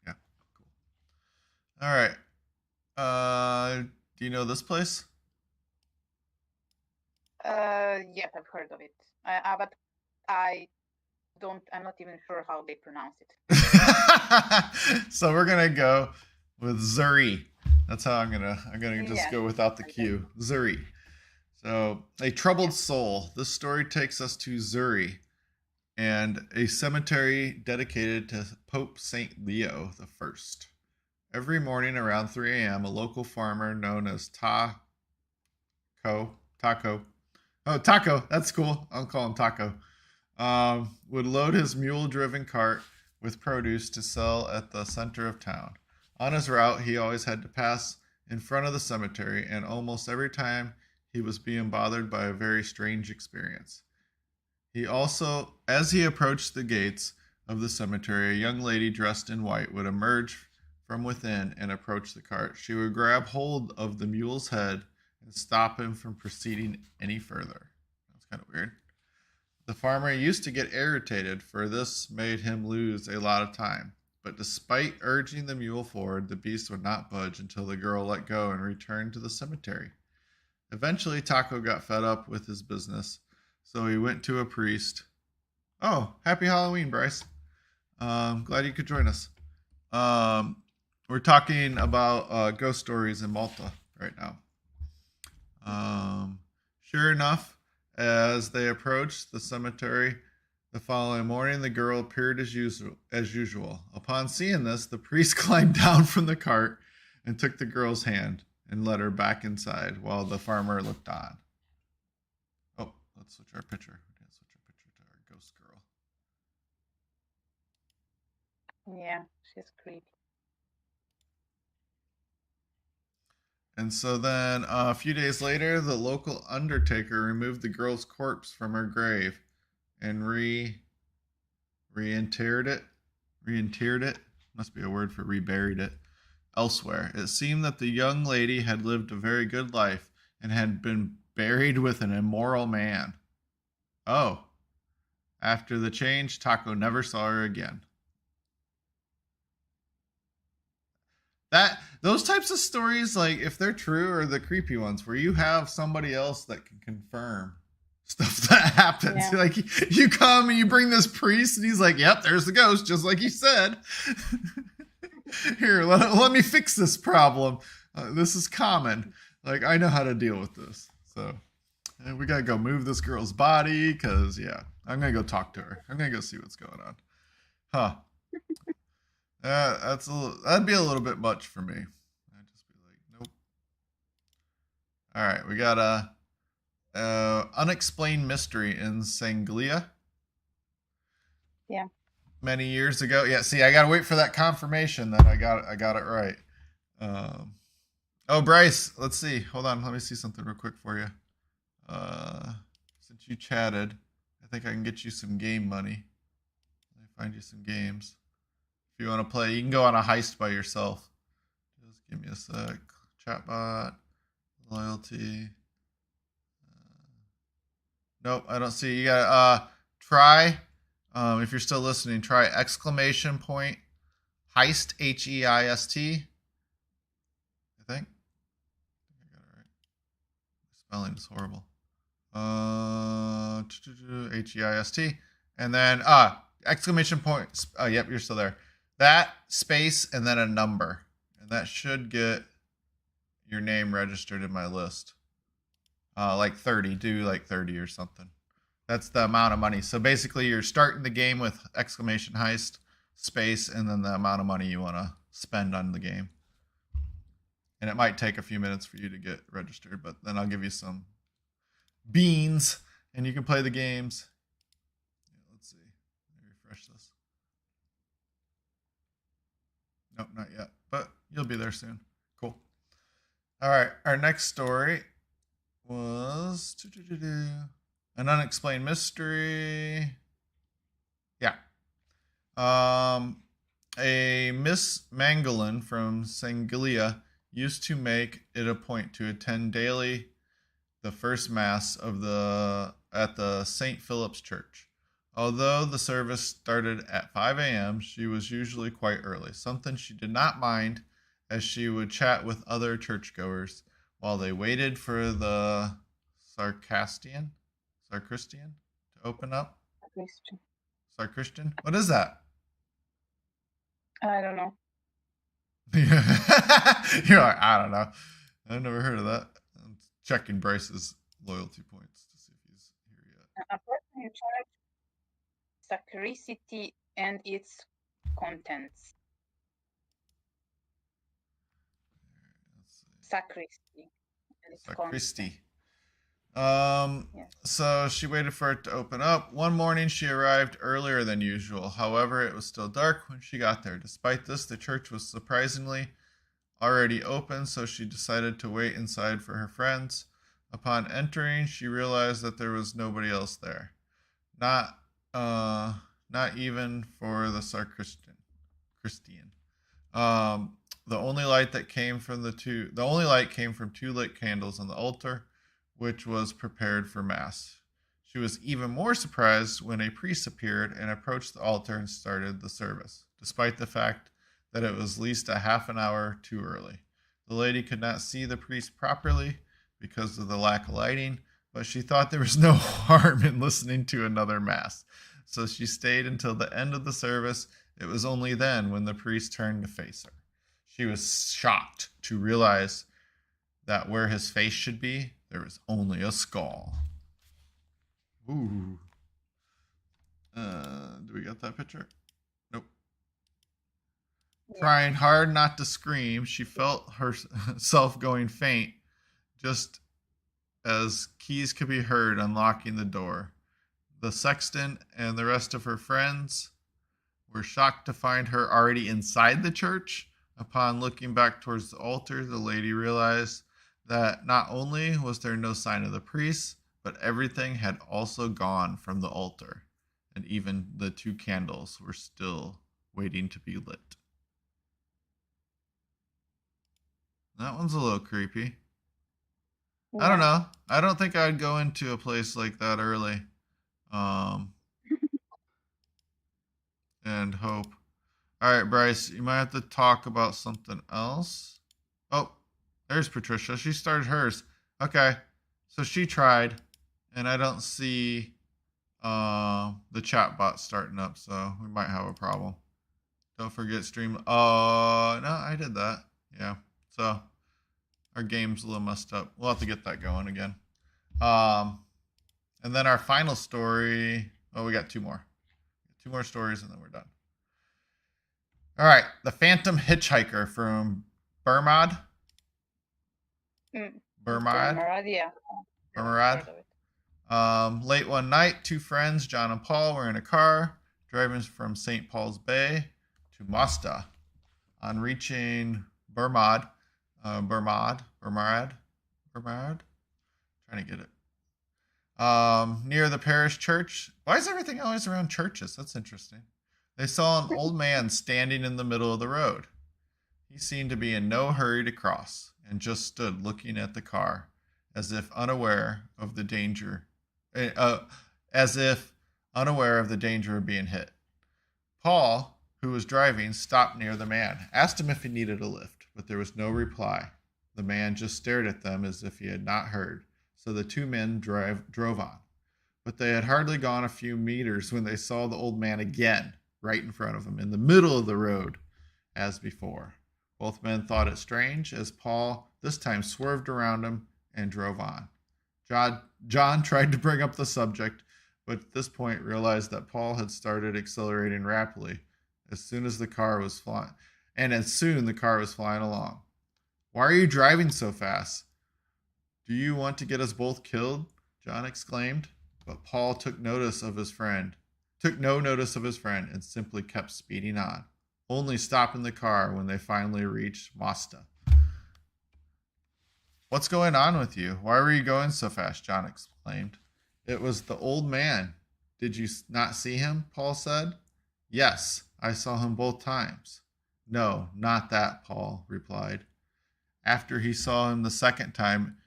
Yeah. Cool. All right. Do you know this place? Yes, I've heard of it. But I'm not even sure how they pronounce it. So we're gonna go with Zuri. That's how I'm gonna just go without the Q. Zuri. So a troubled soul. This story takes us to Zuri and a cemetery dedicated to Pope Saint Leo I. Every morning around 3 a.m., a local farmer known as Taco. Oh, Taco. That's cool. I'll call him Taco. Would load his mule-driven cart with produce to sell at the center of town. On his route, he always had to pass in front of the cemetery, and almost every time he was being bothered by a very strange experience. He also, as he approached the gates of the cemetery, a young lady dressed in white would emerge from within and approach the cart. She would grab hold of the mule's head and stop him from proceeding any further. That's kind of weird. The farmer used to get irritated, for this made him lose a lot of time. But despite urging the mule forward, the beast would not budge until the girl let go and returned to the cemetery. Eventually, Taco got fed up with his business, so he went to a priest. Oh, happy Halloween, Bryce. Glad you could join us. We're talking about ghost stories in Malta right now. Sure enough, as they approached the cemetery the following morning, the girl appeared as usual. Upon seeing this, the priest climbed down from the cart and took the girl's hand and led her back inside while the farmer looked on. Oh, let's switch our picture. We're going to switch our picture to our ghost girl. Yeah, she's creepy. And so then a few days later, the local undertaker removed the girl's corpse from her grave and reinterred it, must be a word for reburied it, elsewhere. It seemed that the young lady had lived a very good life and had been buried with an immoral man. Oh. After the change, Taco never saw her again. Those types of stories, like, if they're true, are the creepy ones where you have somebody else that can confirm stuff that happens. Yeah. Like, you come and you bring this priest and he's like, yep, there's the ghost, just like you said. Here, let me fix this problem. This is common. Like, I know how to deal with this. So, and we gotta go move this girl's body, because, yeah, I'm gonna go talk to her. I'm gonna go see what's going on. Huh. That'd be a little bit much for me. I'd just be like, nope. All right, we got a unexplained mystery in Sanglia. Yeah. Many years ago. Yeah, see, I gotta wait for that confirmation that I got it right. Oh, Bryce, let's see. Hold on, let me see something real quick for you. Since you chatted, I think I can get you some game money. Let me find you some games. If you want to play, you can go on a heist by yourself. Just give me a sec. Chatbot, loyalty. Nope, I don't see. You got try. If you're still listening, try !heist, Heist, H-E-I-S-T. I think I got it right. Spelling is horrible. H-E-I-S-T, and then exclamation point. Yep, you're still there. That space and then a number, and that should get your name registered in my list. Like 30, do like 30 or something. That's the amount of money. So basically, you're starting the game with exclamation heist, space, and then the amount of money you want to spend on the game. And it might take a few minutes for you to get registered, but then I'll give you some beans, and you can play the games. Let's see. Let me refresh this. Nope, not yet, but you'll be there soon. Cool. All right, our next story was an unexplained mystery. Yeah. A Miss Mangolin from Sanglia used to make it a point to attend daily the first mass at the St. Philip's Church. Although the service started at 5 a.m., she was usually quite early, something she did not mind, as she would chat with other churchgoers while they waited for the Sacristan to open up. Sacristan? What is that? I don't know. You're like, I don't know. I've never heard of that. I'm checking Bryce's loyalty points to see if he's here yet. A person in charge, sacristy and its contents. Sacristy and its contents. Sacristy. Yes. So she waited for it to open up. One morning she arrived earlier than usual. However, it was still dark when she got there. Despite this, the church was surprisingly already open, so she decided to wait inside for her friends. Upon entering, she realized that there was nobody else there. Not not even for the sacristan. Christian. The only light came from two lit candles on the altar, which was prepared for mass. She was even more surprised when a priest appeared and approached the altar and started the service, despite the fact that it was at least a half an hour too early. The lady could not see the priest properly because of the lack of lighting, but she thought there was no harm in listening to another mass. So she stayed until the end of the service. It was only then when the priest turned to face her. She was shocked to realize that where his face should be, there was only a skull. Ooh. Do we get that picture? Nope. Yeah. Trying hard not to scream, she felt herself going faint just as keys could be heard unlocking the door. The sexton and the rest of her friends were shocked to find her already inside the church. Upon looking back towards the altar, the lady realized that not only was there no sign of the priest, but everything had also gone from the altar, and even the two candles were still waiting to be lit. That one's a little creepy. I don't know. I don't think I'd go into a place like that early. And hope. All right, Bryce, you might have to talk about something else. Oh, there's Patricia. She started hers. Okay, so she tried, and I don't see the chat bot starting up, so we might have a problem. Don't forget stream. No, I did that. Yeah, so our game's a little messed up. We'll have to get that going again. And then our final story. Oh, we got two more. Two more stories, and then we're done. All right, the Phantom Hitchhiker from Burmad. Burmad, yeah. Burmad. Late one night, two friends, John and Paul, were in a car driving from St. Paul's Bay to Mosta. On reaching Burmad, trying to get it. Near the parish church. Why is everything always around churches? That's interesting. They saw an old man standing in the middle of the road. He seemed to be in no hurry to cross and just stood looking at the car as if unaware of the danger of being hit. Paul, who was driving, stopped near the man, asked him if he needed a lift, but there was no reply. The man just stared at them as if he had not heard, so the two men drove on. But they had hardly gone a few meters when they saw the old man again, right in front of them, in the middle of the road, as before. Both men thought it strange, as Paul this time swerved around him and drove on. John tried to bring up the subject, but at this point realized that Paul had started accelerating rapidly as soon the car was flying along. "Why are you driving so fast? Do you want to get us both killed?" John exclaimed, but Paul took no notice of his friend and simply kept speeding on, only stopping the car when they finally reached Mosta. "What's going on with you? Why were you going so fast?" John exclaimed. "It was the old man. Did you not see him?" Paul said. "Yes, I saw him both times." "No, not that," Paul replied. "After he saw him the second time,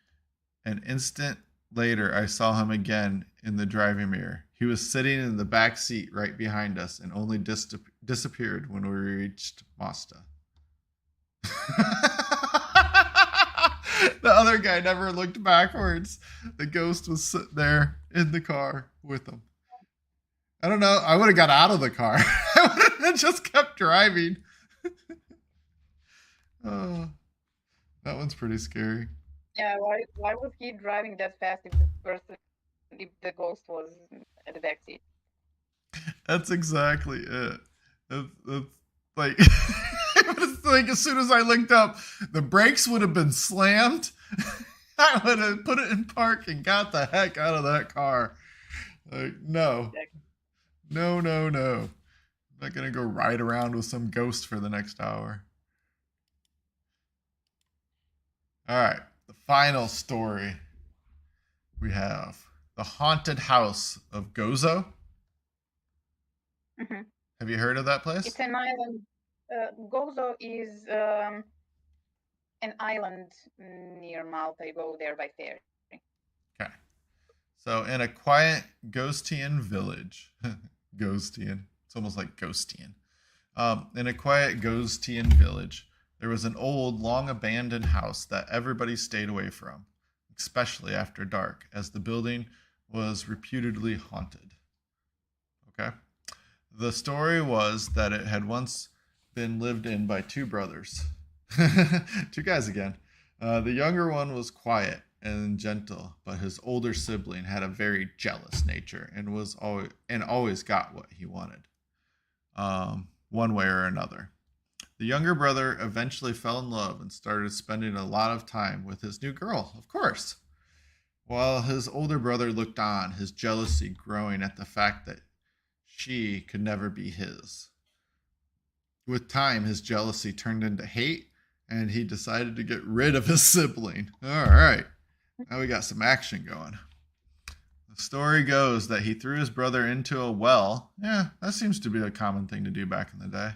an instant later, I saw him again in the driving mirror. He was sitting in the back seat right behind us and only disappeared when we reached Mosta." The other guy never looked backwards. The ghost was sitting there in the car with him. I don't know. I would have got out of the car. I would have just kept driving. Oh, that one's pretty scary. Yeah, why was he driving that fast if the ghost was at the back seat? That's exactly it. It's like, it's like as soon as I linked up, the brakes would have been slammed, I would have put it in park and got the heck out of that car. Like, no. No, no, no. I'm not going to go ride around with some ghost for the next hour. All right. The final story we have the haunted house of Gozo. Mm-hmm. Have you heard of that place? It's an island. Gozo is an island near Malta. You go there by ferry. Okay. So in a quiet Ghostian village, Ghostian, it's almost like Ghostian. In a quiet Ghostian village, there was an old, long abandoned house that everybody stayed away from, especially after dark, as the building was reputedly haunted. Okay? The story was that it had once been lived in by two brothers. Two guys again. The younger one was quiet and gentle, but his older sibling had a very jealous nature and was always got what he wanted, one way or another. The younger brother eventually fell in love and started spending a lot of time with his new girl, of course. While his older brother looked on, his jealousy growing at the fact that she could never be his. With time, his jealousy turned into hate, and he decided to get rid of his sibling. All right, now we got some action going. The story goes that he threw his brother into a well. Yeah, that seems to be a common thing to do back in the day.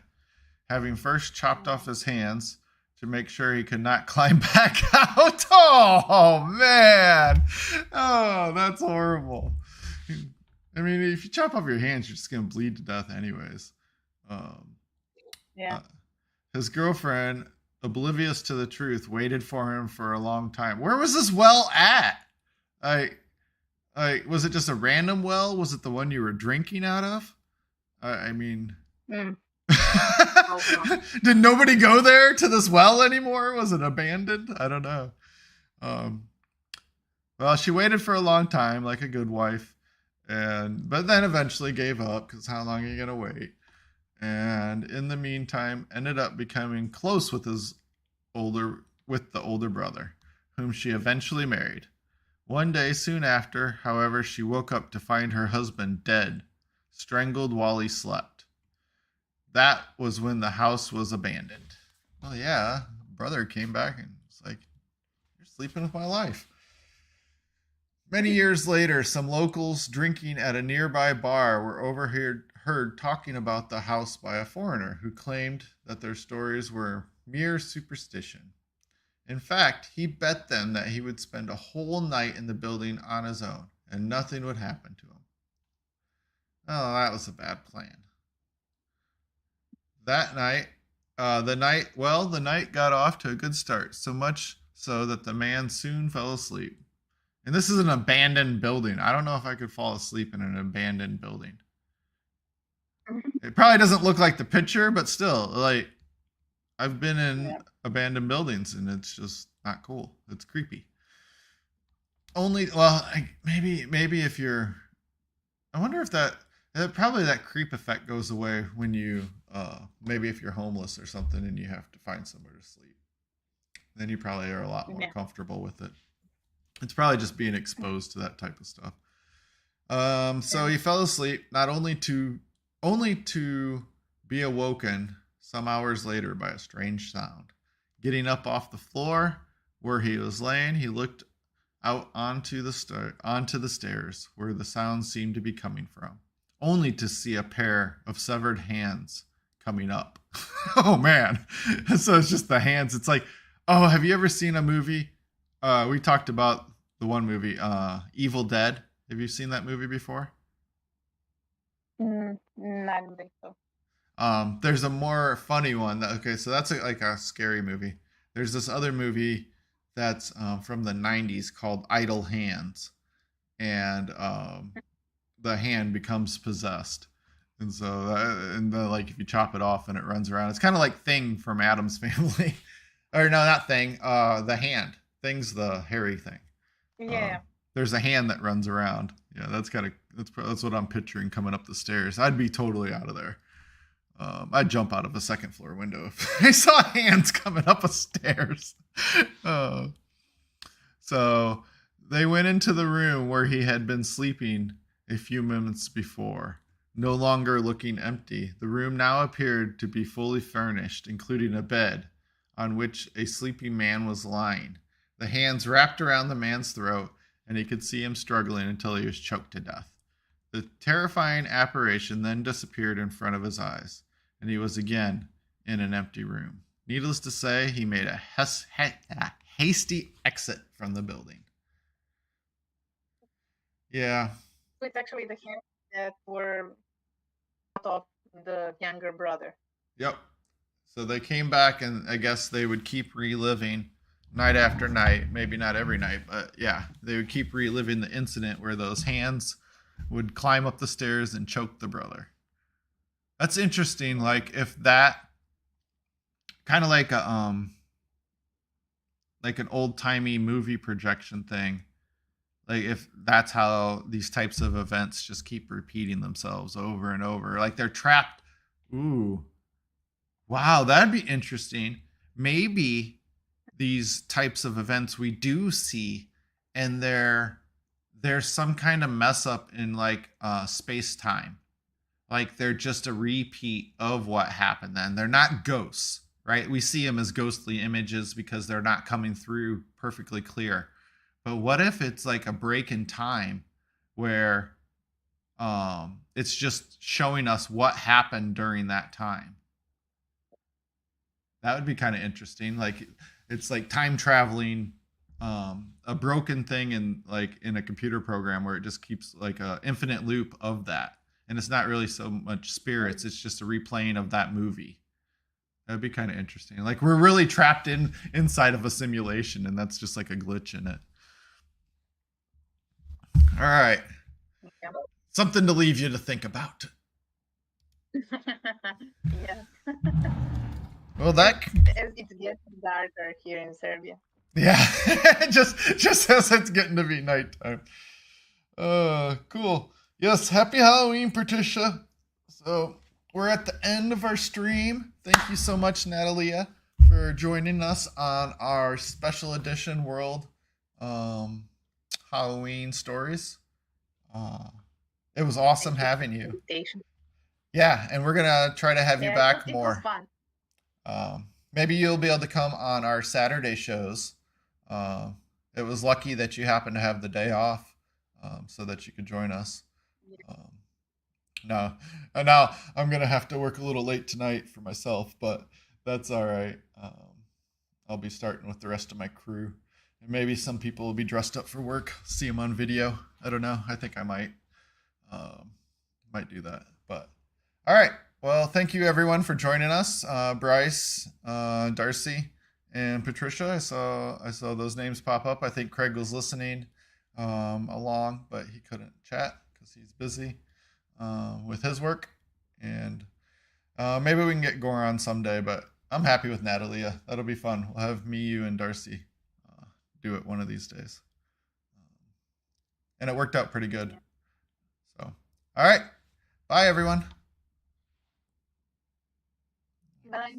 Having first chopped off his hands to make sure he could not climb back out. Oh, man. Oh, that's horrible. I mean, if you chop off your hands, you're just going to bleed to death anyways. Yeah. His girlfriend, oblivious to the truth, waited for him for a long time. Where was this well at? Was it just a random well? Was it the one you were drinking out of? I mean... Did nobody go there to this well anymore? Was it abandoned? I don't know. Well, she waited for a long time, like a good wife, but then eventually gave up because how long are you gonna wait? And in the meantime, ended up becoming close with the older brother, whom she eventually married. One day soon after, however, she woke up to find her husband dead, strangled while he slept. That was when the house was abandoned. Well, yeah, brother came back and was like, "You're sleeping with my life." Many years later, some locals drinking at a nearby bar were overheard talking about the house by a foreigner who claimed that their stories were mere superstition. In fact, he bet them that he would spend a whole night in the building on his own and nothing would happen to him. Oh, that was a bad plan. That night, the night got off to a good start, so much so that the man soon fell asleep. And this is an abandoned building. I don't know if I could fall asleep in an abandoned building. It probably doesn't look like the picture, but still, like, I've been in abandoned buildings and it's just not cool. It's creepy. Maybe if you're, I wonder if probably that creep effect goes away when you, maybe if you're homeless or something and you have to find somewhere to sleep. Then you probably are a lot more comfortable with it. It's probably just being exposed to that type of stuff. So he fell asleep, not only to be awoken some hours later by a strange sound. Getting up off the floor where he was laying, he looked out onto the stairs where the sound seemed to be coming from, only to see a pair of severed hands coming up. Oh man. So it's just the hands. It's like, oh, have you ever seen a movie? We talked about the one movie, Evil Dead. Have you seen that movie before? I don't think so. There's a more funny one. So that's like a scary movie. There's this other movie that's from the 90s called Idle Hands. And the hand becomes possessed. And so, like, if you chop it off and it runs around, it's kind of like Thing from Addams Family. Or no, not Thing. The hand. Thing's the hairy thing. Yeah. There's a hand that runs around. Yeah, that's what I'm picturing coming up the stairs. I'd be totally out of there. I'd jump out of a second floor window if I saw hands coming up a stairs. So So they went into the room where he had been sleeping a few minutes before. No longer looking empty, the room now appeared to be fully furnished, including a bed on which a sleeping man was lying. The hands wrapped around the man's throat, and he could see him struggling until he was choked to death. The terrifying apparition then disappeared in front of his eyes, and he was again in an empty room. Needless to say, he made a hasty exit from the building. Yeah. It's actually the hands that were of the younger brother. Yep. So they came back, and I guess they would keep reliving night after night. Maybe not every night, but yeah, they would keep reliving the incident where those hands would climb up the stairs and choke the brother. That's interesting. Like if that kind of like a like an old timey movie projection thing. Like if that's how these types of events just keep repeating themselves over and over. Like they're trapped. Ooh. Wow, that'd be interesting. Maybe these types of events we do see, and there's some kind of mess up in like space time. Like they're just a repeat of what happened then. They're not ghosts, right? We see them as ghostly images because they're not coming through perfectly clear. But what if it's like a break in time where it's just showing us what happened during that time? That would be kind of interesting. Like it's like time traveling, a broken thing in like in a computer program where it just keeps like a infinite loop of that. And it's not really so much spirits, it's just a replaying of that movie. That'd be kind of interesting. Like we're really trapped inside of a simulation, and that's just like a glitch in it. All right. Yeah. Something to leave you to think about. Yes. Well, that It's getting darker here in Serbia. yeah, just as it's getting to be nighttime. Cool. Yes, happy Halloween, Patricia. So we're at the end of our stream. Thank you so much, Natalia, for joining us on our special edition World Halloween stories. It was awesome having you. Yeah, and we're gonna try to have you back more. It was fun. Maybe you'll be able to come on our Saturday shows. It was lucky that you happened to have the day off, so that you could join us. No, and now I'm gonna have to work a little late tonight for myself, but that's all right. I'll be starting with the rest of my crew, and maybe some people will be dressed up for work. See them on video. I don't know. I think I might do that. But all right. Well, thank you everyone for joining us. Bryce, Darcy, and Patricia. I saw those names pop up. I think Craig was listening along, but he couldn't chat because he's busy with his work. And maybe we can get Goran someday, but I'm happy with Natalia. That'll be fun. We'll have me, you, and Darcy do it one of these days. And it worked out pretty good. So, all right. Bye, everyone. Bye.